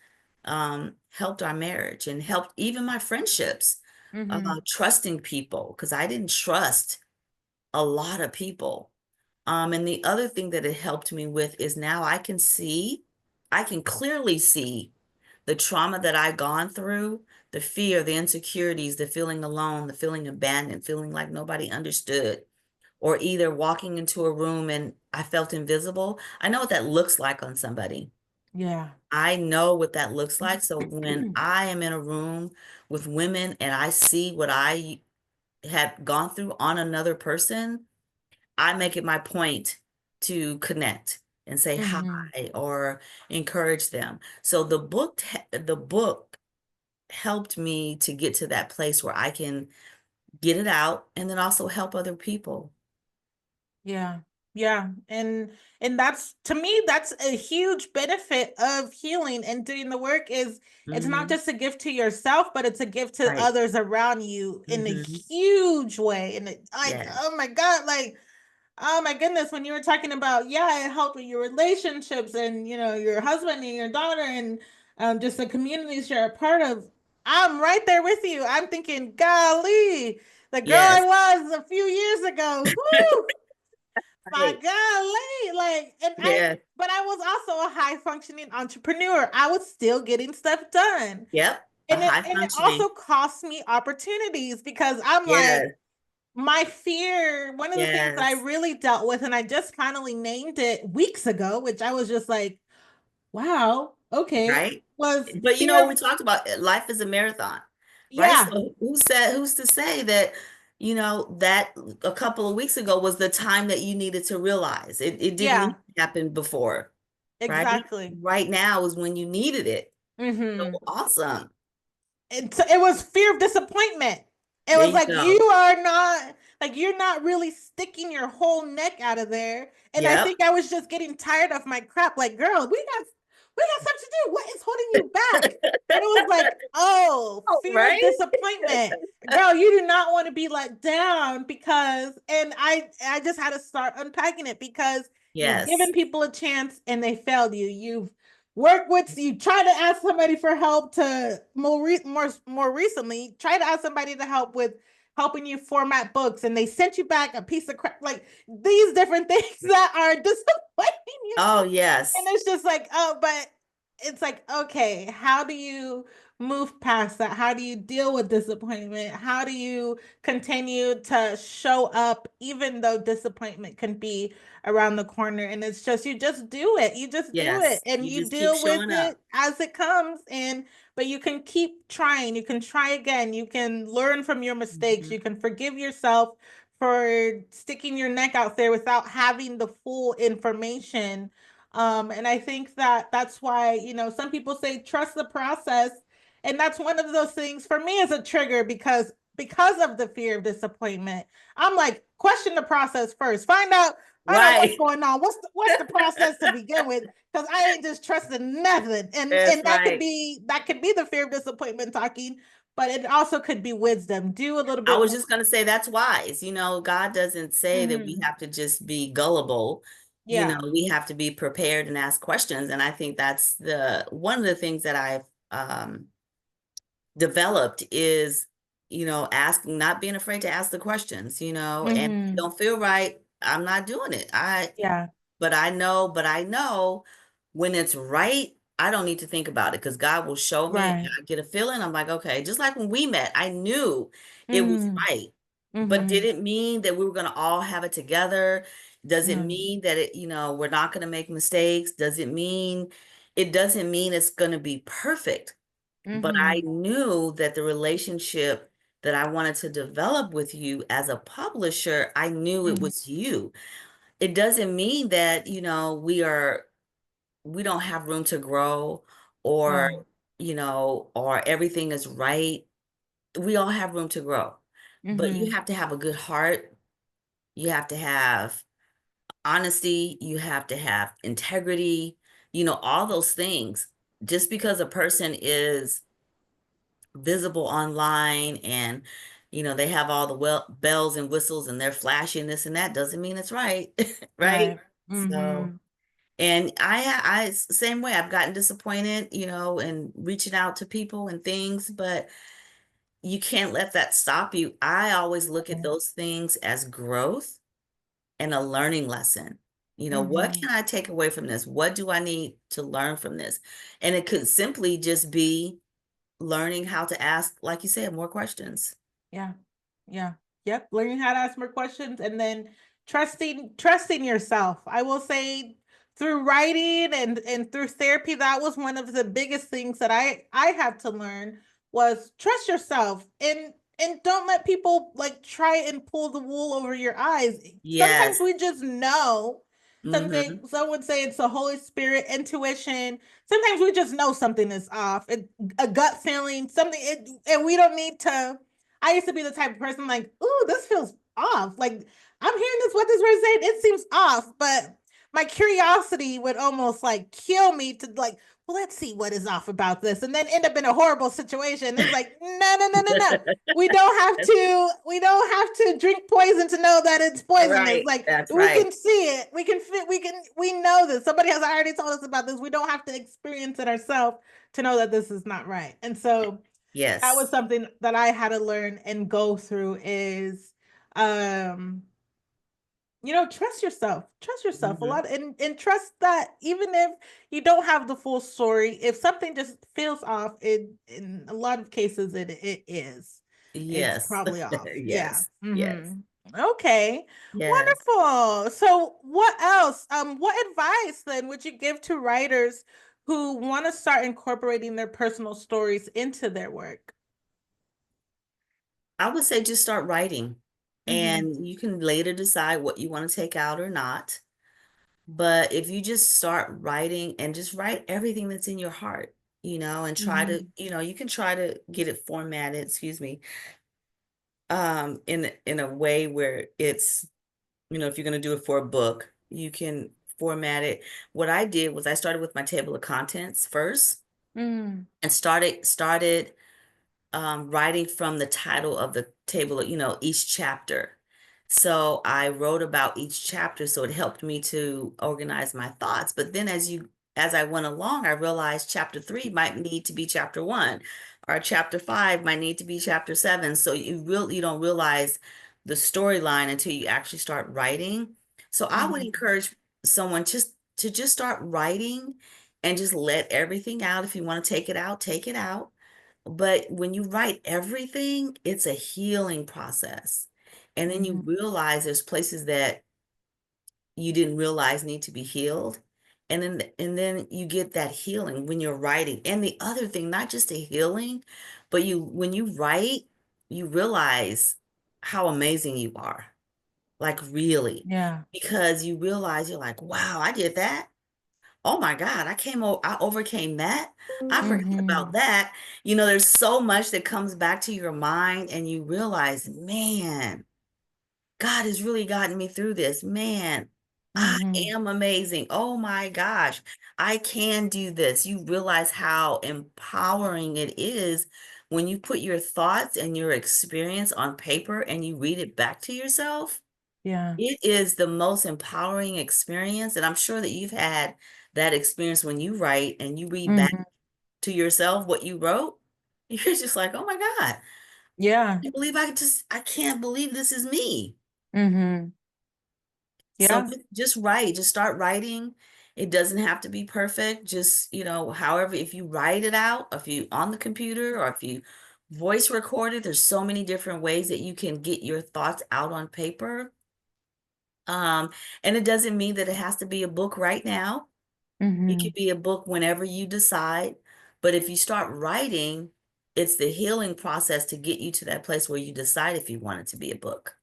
B: helped our marriage and helped even my friendships.
A: Mhm.
B: trusting people, because I didn't trust a lot of people. And the other thing that it helped me with is now I can clearly see the trauma that I've gone through, the fear, the insecurities, the feeling alone, the feeling abandoned, feeling like nobody understood, or either walking into a room and I felt invisible. I know what that looks like on somebody.
A: Yeah.
B: I know what that looks like. So when I am in a room with women and I see what I had gone through on another person, I make it my point to connect and say
A: Mhm.
B: hi or encourage them. So the book helped me to get to that place where I can get it out and then also help other people.
A: Yeah. Yeah. And that's, to me, that's a huge benefit of healing and doing the work is it's not
B: Hmm.
A: just a gift to yourself, but it's a gift to
B: Right.
A: others around you in a
B: Hmm.
A: huge way. And it, like,
B: Yes.
A: oh my God, like, oh my goodness, when you were talking about, yeah, it helped with your relationships and, your husband and your daughter and just the communities you're a part of, I'm right there with you. I'm thinking, golly, the girl
B: Yes.
A: I was a few years ago, whoo, my
B: Right.
A: golly, like,
B: Yes.
A: but I was also a high functioning entrepreneur. I was still getting stuff done.
B: Yep. A
A: And
B: high
A: it also
B: functioning.
A: cost me opportunities because I'm like,
B: Yes.
A: my fear, one of the things that I
B: Yes.
A: really dealt with, and I just finally named it weeks ago, which I was just like, wow, okay,
B: Right.
A: was
B: But you
A: fear
B: know,
A: of,
B: we talked about life is a marathon, right?
A: yeah,
B: So who's to say that, that a couple of weeks ago was the time that you needed to realize it didn't need
A: yeah,
B: to happen before, right?
A: exactly.
B: Right now is when you needed it. So
A: Hmm.
B: awesome.
A: It was fear of disappointment. It
B: There
A: was
B: you
A: like
B: go.
A: you're not really sticking your whole neck out of there. And I
B: Yep.
A: think I was just getting tired of my crap. Like, girl, we got stuff to do. What is holding you back? And it was like, oh,
B: Oh,
A: fear of
B: right?
A: disappointment. Girl, you do not want to be let down because and I just had to start unpacking it because you've given
B: Yes.
A: people a chance and they failed you. You've worked with you try to ask somebody for help to more recently try to ask somebody to help with helping you format books and they sent you back a piece of crap like these different things that are disappointing you
B: Oh,
A: and
B: yes.
A: it's just like, oh, but it's like, okay, how do you move past that? How do you deal with disappointment? How do you continue to show up even though disappointment can be around the corner? And it's just, you just do it. You just do it
B: Yes.
A: and
B: You
A: you
B: just keep
A: deal with
B: showing
A: it
B: up.
A: as it comes. But you can keep trying. You can try again. You can learn from your mistakes.
B: Mhm.
A: You can forgive yourself for sticking your neck out there without having the full information and I think that that's why, some people say trust the process. And that's one of those things for me as a trigger because of the fear of disappointment. I'm like, question the process first. Find out what's
B: Right.
A: going on. What's the process to begin with? Because I ain't just trusting nothing. And
B: That's right.
A: that could be the fear of disappointment talking, but it also could be wisdom. Do a little
B: I
A: bit
B: was
A: more.
B: just going to say that's wise. God doesn't say that we
A: Hmm.
B: have to just be gullible.
A: Yeah.
B: We have to be prepared and ask questions. And I think that's the one of the things that I've developed is, asking, not being afraid to ask the questions, and if it
A: Hmm.
B: don't feel right, I'm not doing it.
A: Yeah.
B: But I know when it's right, I don't need to think about it because God will show me.
A: Right.
B: I get a feeling. I'm like, okay, just like when we met, I knew it was
A: Hmm.
B: right. But did
A: Hmm.
B: it mean that we were going to all have it together? Does it
A: No.
B: mean that we're not going to make mistakes? It doesn't mean it's going to be perfect. But I
A: Hmm.
B: knew that the relationship that I wanted to develop with you as a publisher, I knew it
A: Hmm.
B: was you. It doesn't mean that, we don't have room to grow or,
A: Right.
B: or everything is right. We all have room to grow. But you
A: Hmm.
B: have to have a good heart. You have to have honesty. You have to have integrity, all those things. Just because a person is visible online and they have all the bells and whistles and they're flashing this and that doesn't mean it's right. Right.
A: Right.
B: So
A: Hmm.
B: and I same way I've gotten disappointed in reaching out to people and things, but you can't let that stop you. I always look at
A: Yeah.
B: those things as growth and a learning lesson. What
A: Mm-hmm.
B: can I take away from this? What do I need to learn from this? And it could simply just be learning how to ask, like you said, more questions.
A: Yeah. Yeah. Yep. Learning how to ask more questions and then trusting yourself. I will say through writing and through therapy, that was one of the biggest things that I had to learn was trust yourself and don't let people like try and pull the wool over your eyes. Sometimes
B: Yes.
A: we just know.
B: Hmm.
A: Some would say it's the Holy Spirit, intuition. Sometimes we just know something is off. A gut feeling, and we don't need to. I used to be the type of person like, ooh, this feels off. Like I'm hearing this, what this person saying, it seems off. But my curiosity would almost like kill me to like, well, let's see what is off about this, and then end up in a horrible situation. It's like, no, no, no, no, no. We don't have to drink poison to know that it's poisonous.
B: Right.
A: Like
B: That's
A: we
B: right.
A: can see it. We can fit, we know this. Somebody has already told us about this. We don't have to experience it ourselves to know that this is not right. And so that was
B: Yes.
A: something that I had to learn and go through is um trust yourself. Trust yourself a
B: Hmm.
A: lot and trust that even if you don't have the full story, if something just feels off, it in a lot of cases it is. It's
B: Yes.
A: probably off. Yeah.
B: Yes. Yes.
A: Mhm. Okay.
B: Yes.
A: Wonderful. So what else? What advice then would you give to writers who want to start incorporating their personal stories into their work?
B: I would say just start writing,
A: Mm-hmm.
B: and you can later decide what you want to take out or not. But if you just start writing and just write everything that's in your heart, and try to,
A: Mm-hmm.
B: you can try to get it formatted, excuse me, in a way where it's, if you're going to do it for a book, you can format it. What I did was I started with my table of contents first
A: Mm,
B: and started writing from the title of the table, each chapter. So I wrote about each chapter, so it helped me to organize my thoughts. But then as I went along, I realized chapter 3 might need to be chapter 1, or chapter 5 might need to be chapter 7. So you don't realize the storyline until you actually start writing. So I would
A: mm,
B: encourage someone just start writing and just let everything out. If you want to take it out, take it out. But when you write everything, it's a healing process. And then you
A: mhm.
B: realize there's places that you didn't realize need to be healed. And then you get that healing when you're writing. And the other thing, not just the healing, but when you write, you realize how amazing you are. Like really.
A: Yeah.
B: Because you realize you're like, wow, I did that. Oh my God, I overcame that. I forgot about
A: Mhm.
B: that. There's so much that comes back to your mind and you realize, man, God has really gotten me through this. Man, I
A: Mhm.
B: am amazing. Oh my gosh, I can do this. You realize how empowering it is when you put your thoughts and your experience on paper and you read it back to yourself.
A: Yeah.
B: It is the most empowering experience, and I'm sure that you've had that experience when you write and you read back
A: Mhm.
B: to yourself what you wrote. You're just like, oh my God,
A: Yeah.
B: I can't believe this is me.
A: Mhm.
B: So
A: Yeah.
B: just write, just start writing. It doesn't have to be perfect. Just, however, if you write it out, if you on the computer or if you voice record it, there's so many different ways that you can get your thoughts out on paper. Um, and it doesn't mean that it has to be a book right now. It could
A: Mhm.
B: be a book whenever you decide. But if you start writing, it's the healing process to get you to that place where you decide if you want it to be a book.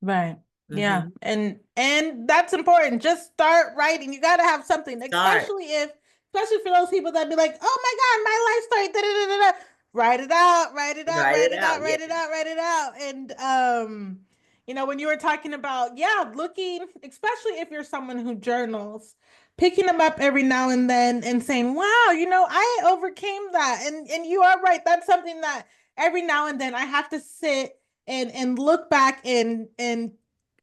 A: Right. Yeah.
B: Hmm.
A: And that's important. Just start writing. You got to have something,
B: Start.
A: especially for those people that be like, "Oh my God, my life story." Da, da, da, da, da." Write it out, write it out,
B: Write
A: write
B: it
A: it out,
B: out. Yeah.
A: write it out, write it out. And when you were talking about, yeah, looking, especially if you're someone who journals, picking them up every now and then and saying, "Wow, I overcame that." And you are right. That's something that every now and then I have to sit and look back and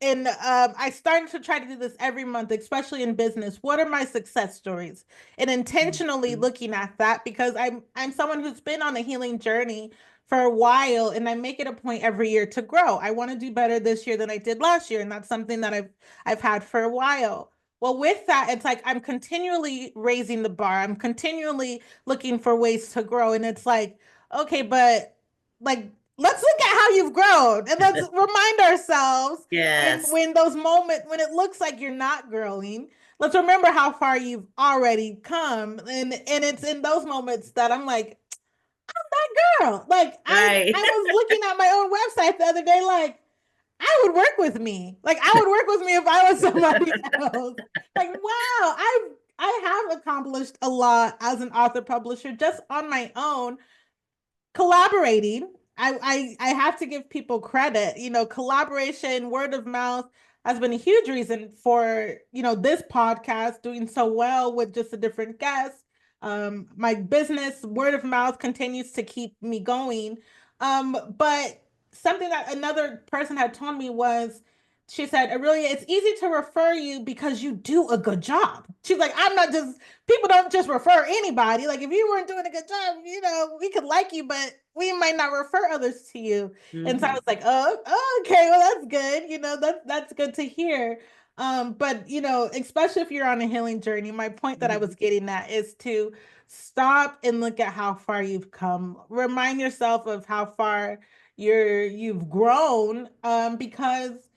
A: I started to try to do this every month, especially in business. What are my success stories? And intentionally
B: Mhm.
A: looking at that because I'm someone who's been on a healing journey for a while, and I make it a point every year to grow. I want to do better this year than I did last year, and that's something that I've had for a while. Well, with that, it's like I'm continually raising the bar. I'm continually looking for ways to grow, and it's like, okay, but like let's look at how you've grown, and let's remind ourselves
B: Yes.
A: when those moments when it looks like you're not growing, let's remember how far you've already come, and it's in those moments that I'm like, girl, like
B: Right.
A: I was looking at my own website the other day, like I would work with me. Like I would work with me if I was somebody else. Like wow, I have accomplished a lot as an author publisher just on my own, collaborating. I have to give people credit. You know, collaboration, word of mouth has been a huge reason for, you know, this podcast doing so well with just a different guest. My business, word of mouth, continues to keep me going. But something that another person had told me was, she said, Aurelia, it's easy to refer you because you do a good job. She's like, I'm not just, people don't just refer anybody. Like, if you weren't doing a good job, you know, we could like you, but we might not refer others to you. And so I
B: Hmm.
A: was like, oh, okay, well, that's good. You know, that's good to hear. But you know, especially if you're on a healing journey, my point that I was getting at is to stop and look at how far you've come. Remind yourself of how far you've grown, because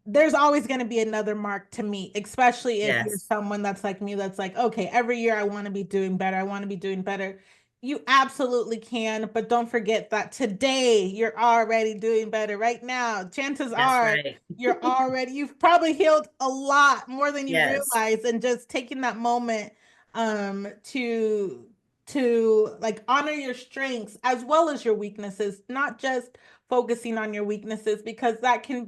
A: there's always going to be another mark to meet, especially if you're
B: Yes.
A: someone that's like me, that's like, okay, every year I want to be doing better. I want to be doing better. You absolutely can, but don't forget that today you're already doing better. Right now, chances
B: That's
A: are
B: right.
A: you've probably healed a lot more than you
B: Yes.
A: realize, and just taking that moment to like honor your strengths as well as your weaknesses, not just focusing on your weaknesses, because that can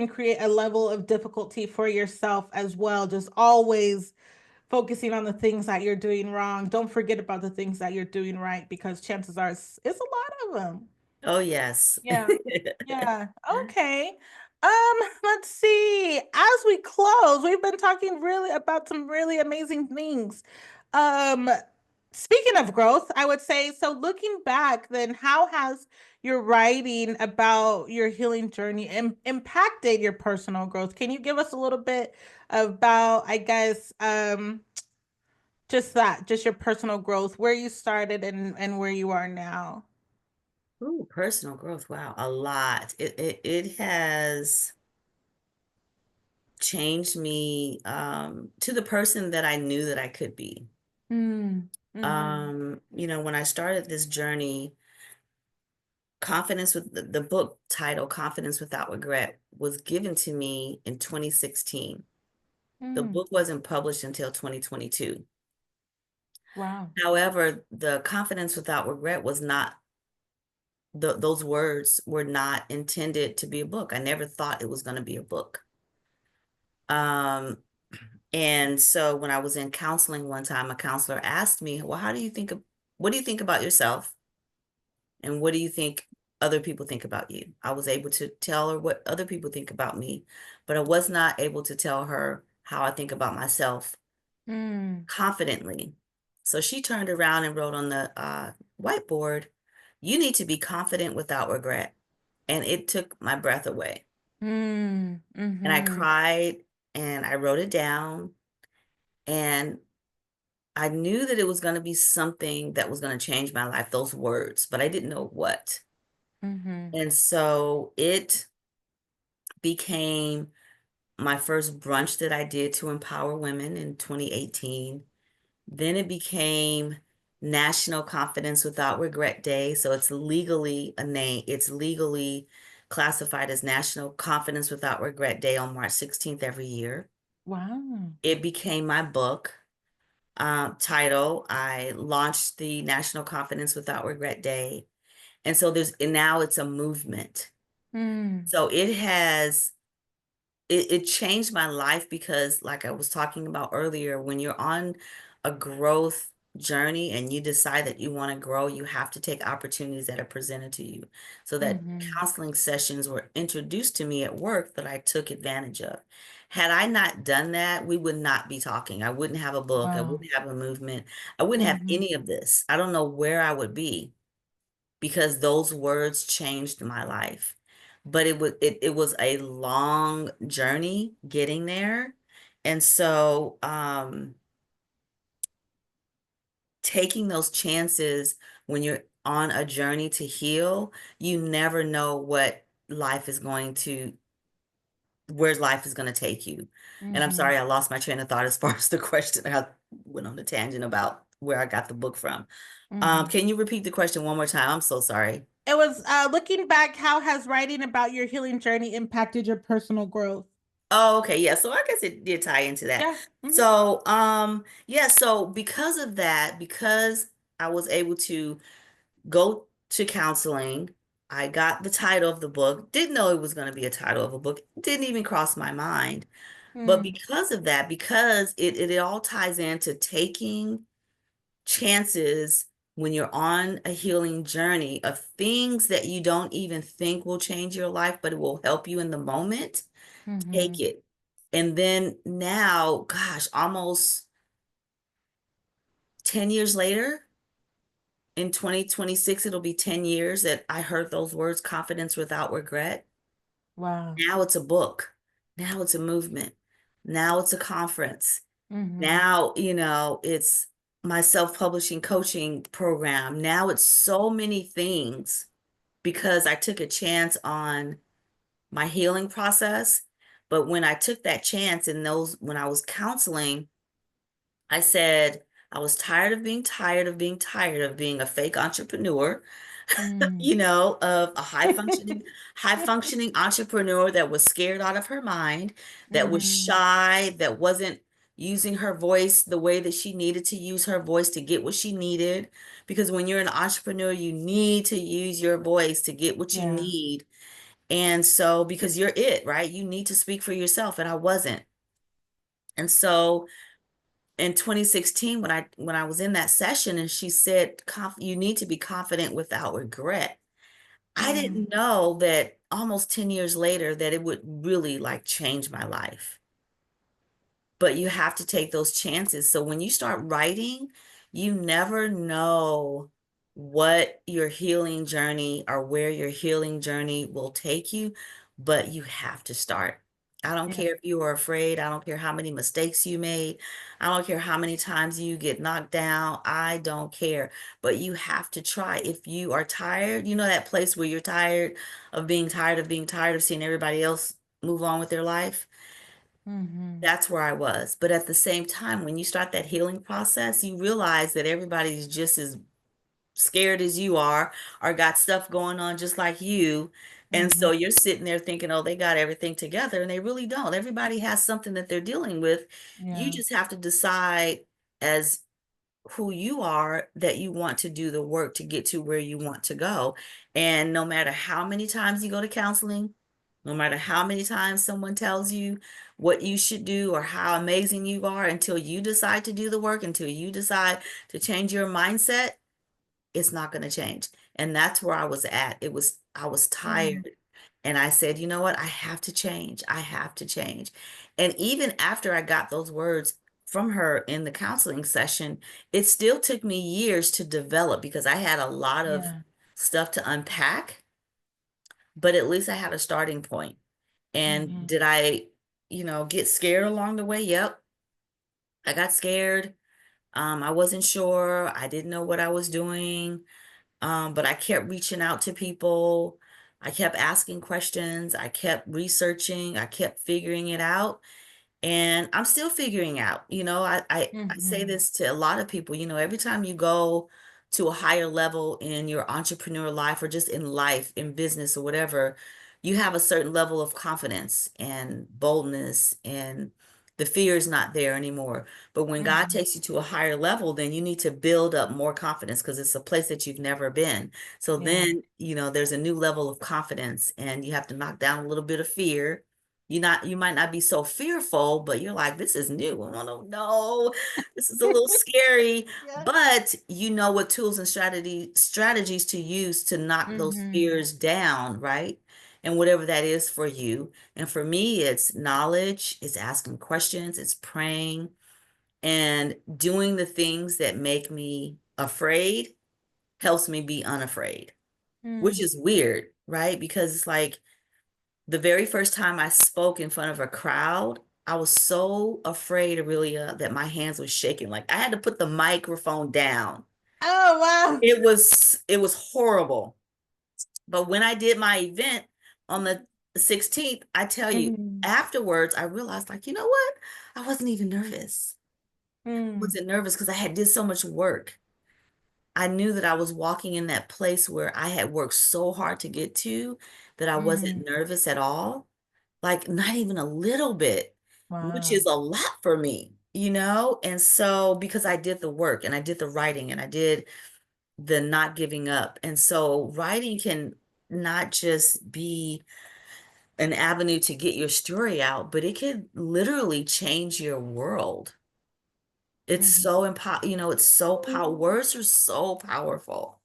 A: create a level of difficulty for yourself as well. Just always focusing on the things that you're doing wrong. Don't forget about the things that you're doing right, because chances are it's a lot of them.
B: Oh, yes.
A: Yeah. Yeah. Okay. Let's see. As we close, we've been talking really about some really amazing things. Um, Speaking of growth, I would say, so looking back, then how has your writing about your healing journey impacted your personal growth? Can you give us a little bit about, I guess, just that, just your personal growth, where you started and where you are now?
B: Ooh, personal growth. Wow, a lot. It has changed me to the person that I knew that I could be.
A: Mm, mm-hmm,
B: When I started this journey, confidence with the book title Confidence Without Regret was given to me in 2016. The
A: mm,
B: book wasn't published until 2022.
A: wow.
B: However, the Confidence Without Regret was not those words were not intended to be a book. I never thought it was going to be a book. Um, and so when I was in counseling one time, a counselor asked me, "Well, what do you think about yourself? And what do you think other people think about you?" I was able to tell her what other people think about me, but I was not able to tell her how I think about myself
A: Mm,
B: confidently. So she turned around and wrote on the whiteboard, "You need to be confident without regret." And it took my breath away.
A: mm,
B: And I
A: mm-hmm,
B: cried and I wrote it down. And I knew that it was going to be something that was going to change my life, those words, but I didn't know what.
A: mm-hmm,
B: And so it became my first brunch that I did to empower women in 2018. Then it became National Confidence Without Regret Day. So it's legally a name, it's legally classified as National Confidence Without Regret Day on March 16th every year.
A: wow.
B: It became my book title. I launched the National Confidence Without Regret Day. And now it's a movement.
A: Mm,
B: So it changed my life because, like I was talking about earlier, when you're on a growth journey and you decide that you want to grow, you have to take opportunities that are presented to you. So that
A: mm-hmm,
B: counseling sessions were introduced to me at work that I took advantage of. Had I not done that, we would not be talking. I wouldn't have a book. I
A: wow.
B: wouldn't have a movement. I wouldn't have
A: Mm-hmm,
B: any of this. I don't know where I would be. because those words changed my life. But it was a long journey getting there. And so taking those chances when you're on a journey to heal, you never know life is going to where life is going to take you. And I'm
A: Mm-hmm.
B: sorry, I lost my train of thought as far as the question. I went on a tangent about where I got the book from.
A: Mm-hmm.
B: Can you repeat the question one more time? I'm so sorry.
A: It was looking back, how has writing about your healing journey impacted your personal growth?
B: Oh, okay. Yeah. So I guess it did tie into that.
A: Yeah. Mm-hmm.
B: So, yeah, so because of that, because I was able to go to counseling, I got the title of the book. Didn't know it was going to be a title of a book. Didn't even cross my mind. But
A: Mm-hmm.
B: because of that, because it all ties into taking chances when you're on a healing journey of things that you don't even think will change your life, but it will help you in the moment, take
A: Mm-hmm.
B: it. And then now, gosh, almost 10 years later, in 2026, it'll be 10 years that I heard those words, confidence without regret.
A: Wow.
B: Now it's a book. Now it's a movement. Now it's a conference.
A: Mm-hmm.
B: Now, it's my self-publishing coaching program. Now it's so many things because I took a chance on my healing process. But when I took that chance in when I was counseling, I said I was tired of being tired of being tired of being a fake entrepreneur,
A: Mm-hmm.
B: of a high functioning entrepreneur that was scared out of her mind, that was
A: Mm-hmm.
B: shy, that wasn't using her voice the way that she needed to use her voice to get what she needed. Because when you're an entrepreneur, you need to use your voice to get what you
A: Yeah.
B: need. And so, because you're it, right? You need to speak for yourself, and I wasn't. And so in 2016, when I was in that session and she said, You need to be confident without regret." I
A: Mm.
B: didn't know that almost 10 years later that it would really like change my life. But you have to take those chances. So when you start writing, you never know what your healing journey or where your healing journey will take you, but you have to start. I don't
A: Yeah.
B: care if you are afraid. I don't care how many mistakes you made. I don't care how many times you get knocked down. I don't care. But you have to try. If you are tired, that place where you're tired of being tired of being tired of seeing everybody else move on with their life.
A: Mm-hmm.
B: That's where I was. But at the same time, when you start that healing process, you realize that everybody's just as scared as you are or got stuff going on just like you. And
A: Mm-hmm.
B: so you're sitting there thinking, oh, they got everything together, and they really don't. Everybody has something that they're dealing with. You
A: Yeah.
B: just have to decide as who you are that you want to do the work to get to where you want to go. And no matter how many times you go to counseling, no matter how many times someone tells you what you should do or how amazing you are, until you decide to do the work, until you decide to change your mindset, it's not going to change. And that's where I was at. I was
A: Mm-hmm.
B: tired. And I said, you know what? I have to change. I have to change. And even after I got those words from her in the counseling session, it still took me years to develop because I had a lot of
A: Yeah.
B: stuff to unpack, but at least I had a starting point. And
A: Mm-hmm.
B: did I, get scared along the way? Yep. I got scared. I wasn't sure. I didn't know what I was doing. But I kept reaching out to people. I kept asking questions. I kept researching. I kept figuring it out. And I'm still figuring out, I say
A: Mm-hmm.
B: this to a lot of people, every time you go to a higher level in your entrepreneur life or just in life, in business or whatever, you have a certain level of confidence and boldness, and the fear is not there anymore. But when God
A: Mm-hmm.
B: takes you to a higher level, then you need to build up more confidence because it's a place that you've never been. So
A: Yeah.
B: then, there's a new level of confidence, and you have to knock down a little bit of fear. You might not be so fearful, but you're like, this is new. I don't know. This is a little scary.
A: Yeah.
B: But you know what tools and strategies to use to knock those
A: Mm-hmm.
B: fears down, right? And whatever that is for you. And for me, it's knowledge, it's asking questions, it's praying, and doing the things that make me afraid helps me be unafraid. which is weird, right? Because it's like the very first time I spoke in front of a crowd, I was so afraid, Aurelia, that my hands were shaking. Like I had to put the microphone down.
A: Oh, wow.
B: It was horrible. But when I did my event on the 16th, I tell you,
A: Mm,
B: afterwards, I realized, like, you know what? I wasn't even nervous. I
A: mm,
B: wasn't nervous because I had did so much work. I knew that I was walking in that place where I had worked so hard to get to that I
A: mm.
B: wasn't nervous at all. Like not even a little bit, which is
A: Wow.
B: a lot for me, you know? And so because I did the work and I did the writing and I did the not giving up. And so writing can not just be an avenue to get your story out, but it could literally change your world. It's
A: Mhm.
B: so it's so words are so powerful.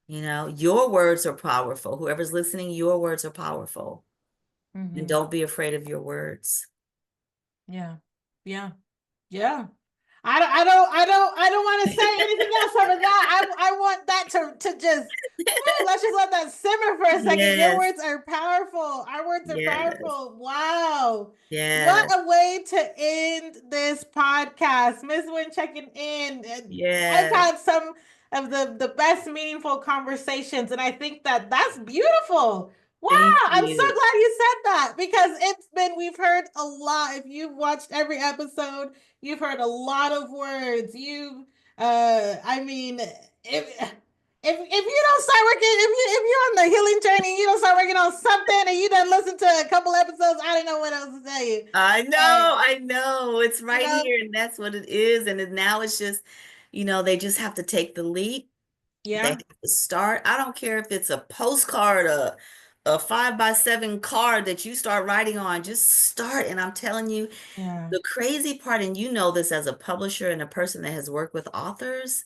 B: Your words are powerful. Whoever's listening, your words are powerful. And
A: Mhm.
B: don't be afraid of your words.
A: Yeah. Yeah. Yeah. I don't want to say anything else over that. I want that to just, let's just let that simmer for a second. Your
B: Yes,
A: words are powerful. Our words are
B: yes,
A: powerful. Wow. What
B: yes,
A: a way to end this podcast. Miss Wynn checking in. I've
B: yes.
A: had some of the best meaningful conversations, and I think that that's beautiful. Wow,
B: Thank
A: I'm so
B: you.
A: glad you said that because we've heard a lot. If you've watched every episode, you've heard a lot of words. I mean, if you don't start working, if you're on the healing journey, and you don't start working on something, and you don't listen to a couple episodes, I don't know what else to tell you. Uh,
B: I know. It's
A: you
B: right
A: know,
B: here, and that's what it is. And now it's just, they just have to take the leap. They
A: yeah,
B: have to start. I don't care if it's a postcard, a 5x7 card that you start writing on, just start. And I'm telling you,
A: yeah,
B: the crazy part, and you know this as a publisher and a person that has worked with authors,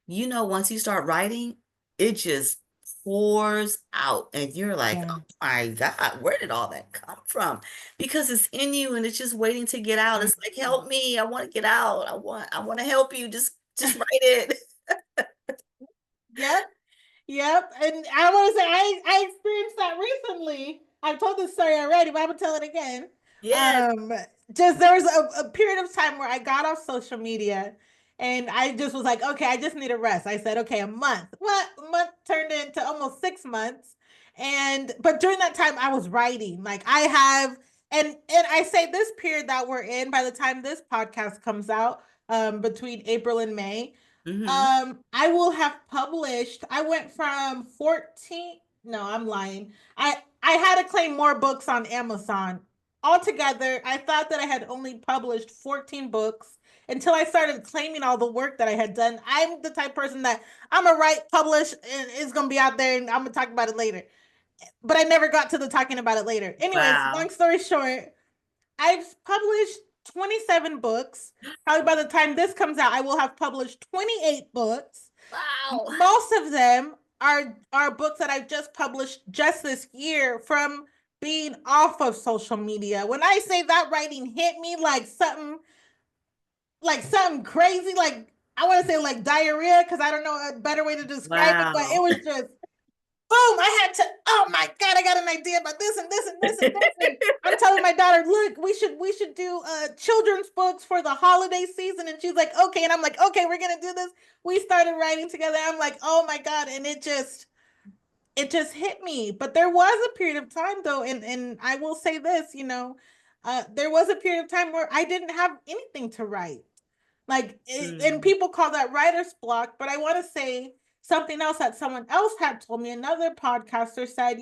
B: once you start writing, it just pours out. And you're like, oh
A: yeah.
B: my God, where did all that come from? Because it's in you and it's just waiting to get out. It's like, help me. I want to get out. I want to help you. Just write it.
A: Yep. Yep. And I want to say I experienced that recently. I've told this story already, but I'm gonna tell it again.
B: Yes.
A: Um, just there was a period of time where I got off social media and I just was like, okay, I just need a rest. I said, okay, a month. What a month turned into almost 6 months. And but during that time I was writing. Like I have and I say this period that we're in by the time this podcast comes out, between April and May,
B: Hmm.
A: I will have published. I went from 14. No, I'm lying. I had to claim more books on Amazon. Altogether, I thought that I had only published 14 books until I started claiming all the work that I had done. I'm the type of person that I'm gonna write, publish, and it's gonna be out there, and I'm gonna talk about it later. But I never got to the talking about it later. Anyways, long
B: Wow.
A: story short, I've published 27 books. Probably by the time this comes out, I will have published 28 books.
B: Wow.
A: Most of them are books that I've just published just this year from being off of social media. When I say that writing hit me like something crazy, like I want to say like diarrhea because I don't know a better way to describe it, but it
B: Wow.
A: was just boom, I had to, oh my God, I got an idea about this and this and this and this. And I'm telling my daughter, look, we should do children's books for the holiday season. And she's like, okay. And I'm like, okay, we're gonna do this. We started writing together. I'm like, oh my God. And it just hit me. But there was a period of time though, and I will say this, there was a period of time where I didn't have anything to write. And
B: Mm.
A: people call that writer's block, but I want to say something else that someone else had told me. Another podcaster said,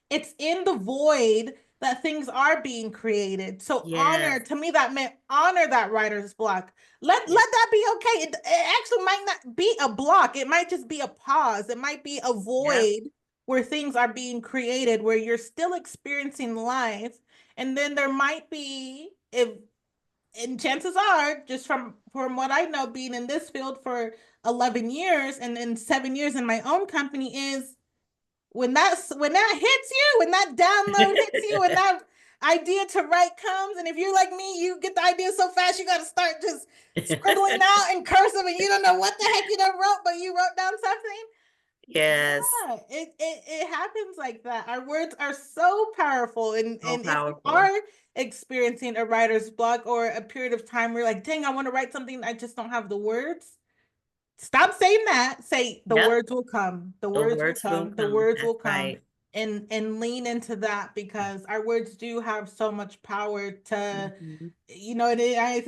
A: it's in the void that things are being created. So honor,
B: Yes.
A: to me, that meant honor that writer's block. Let
B: Yes.
A: that be okay. It actually might not be a block. It might just be a pause. It might be a
B: Yep.
A: void where things are being created, where you're still experiencing life. And then there might be, if and chances are, just from what I know, being in this field for 11 years and then 7 years in my own company, is when that hits you, when that download hits you, when that idea to write comes, and if you're like me, you get the idea so fast, you got to start just scribbling out in cursive, and you don't know what the heck you done wrote, but you wrote down something.
B: Yes,
A: Yeah, it happens like that. Our words are so powerful,
B: so
A: and if you
B: powerful.
A: are experiencing a writer's block or a period of time where you're like, dang, I want to write something, I just don't have the words. Stop saying that. Say the
B: Yep,
A: words will come. The
B: the
A: words will
B: words will
A: come. The
B: come.
A: words
B: That's
A: will come.
B: right.
A: And lean into that because our words do have so much power to,
B: Mhm.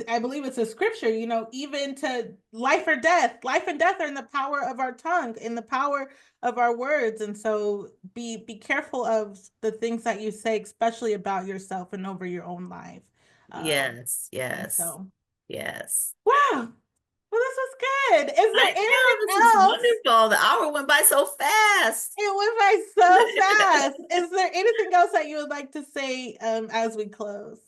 A: I believe it's a scripture, even to life and death are in the power of our tongue, in the power of our words. And so be careful of the things that you say, especially about yourself and over your own life.
B: Yes,
A: And
B: yes,
A: so,
B: yes.
A: wow. Well, this was good. Is there
B: I
A: anything
B: know this is
A: else?
B: wonderful. The hour went by so fast.
A: It went by so fast. Is there anything else that you would like to say as we close?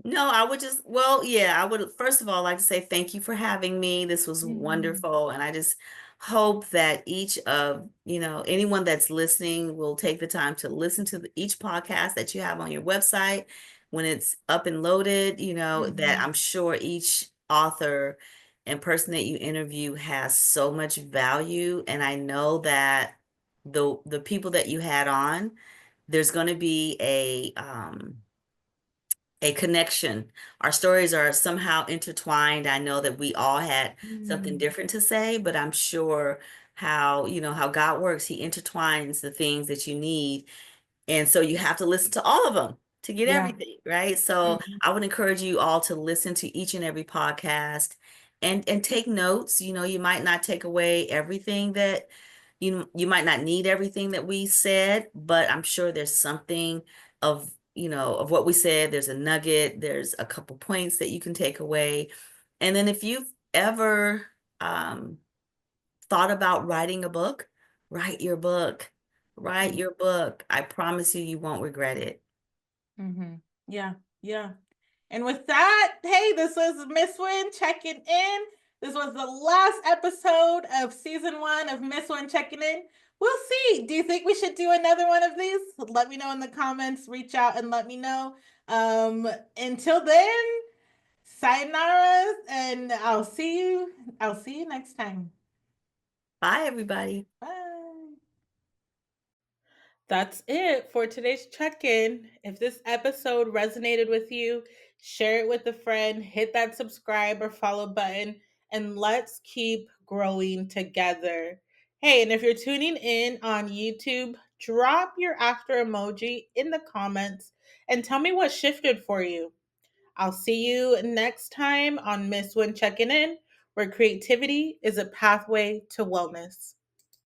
B: No, I would just, well, yeah, I would first of all like to say thank you for having me. This was
A: Mhm.
B: wonderful. And I just hope that each of, anyone that's listening will take the time to listen to each podcast that you have on your website when it's up and loaded, that
A: Mhm.
B: I'm sure each author and person that you interview has so much value. And I know that the people that you had on, there's going to be a connection. Our stories are somehow intertwined. I know that we all had something
A: Mm.
B: different to say, but I'm sure how God works, he intertwines the things that you need, and so you have to listen to all of them to get
A: Yeah.
B: everything, right? So
A: Mhm.
B: I would encourage you all to listen to each and every podcast and take notes. You might not take away everything that you might not need everything that we said, but I'm sure there's something of what we said. There's a nugget, there's a couple points that you can take away. And then if you've ever um thought about writing a book, write your book. Write
A: Mhm.
B: your book. I promise you, you won't regret it.
A: Mhm. Yeah. Yeah. And with that, hey, this was Miss Win checking in. This was the last episode of season 1 of Miss Win checking in. We'll see. Do you think we should do another one of these? Let me know in the comments. Reach out and let me know. Um, until then, sayonara, and I'll see you next time.
B: Bye, everybody.
A: Bye. That's it for today's check in. If this episode resonated with you, share it with a friend, hit that subscribe or follow button, and let's keep growing together. Hey, and if you're tuning in on YouTube, drop your after emoji in the comments and tell me what shifted for you. I'll see you next time on Miss Win Checking In, where creativity is a pathway to wellness.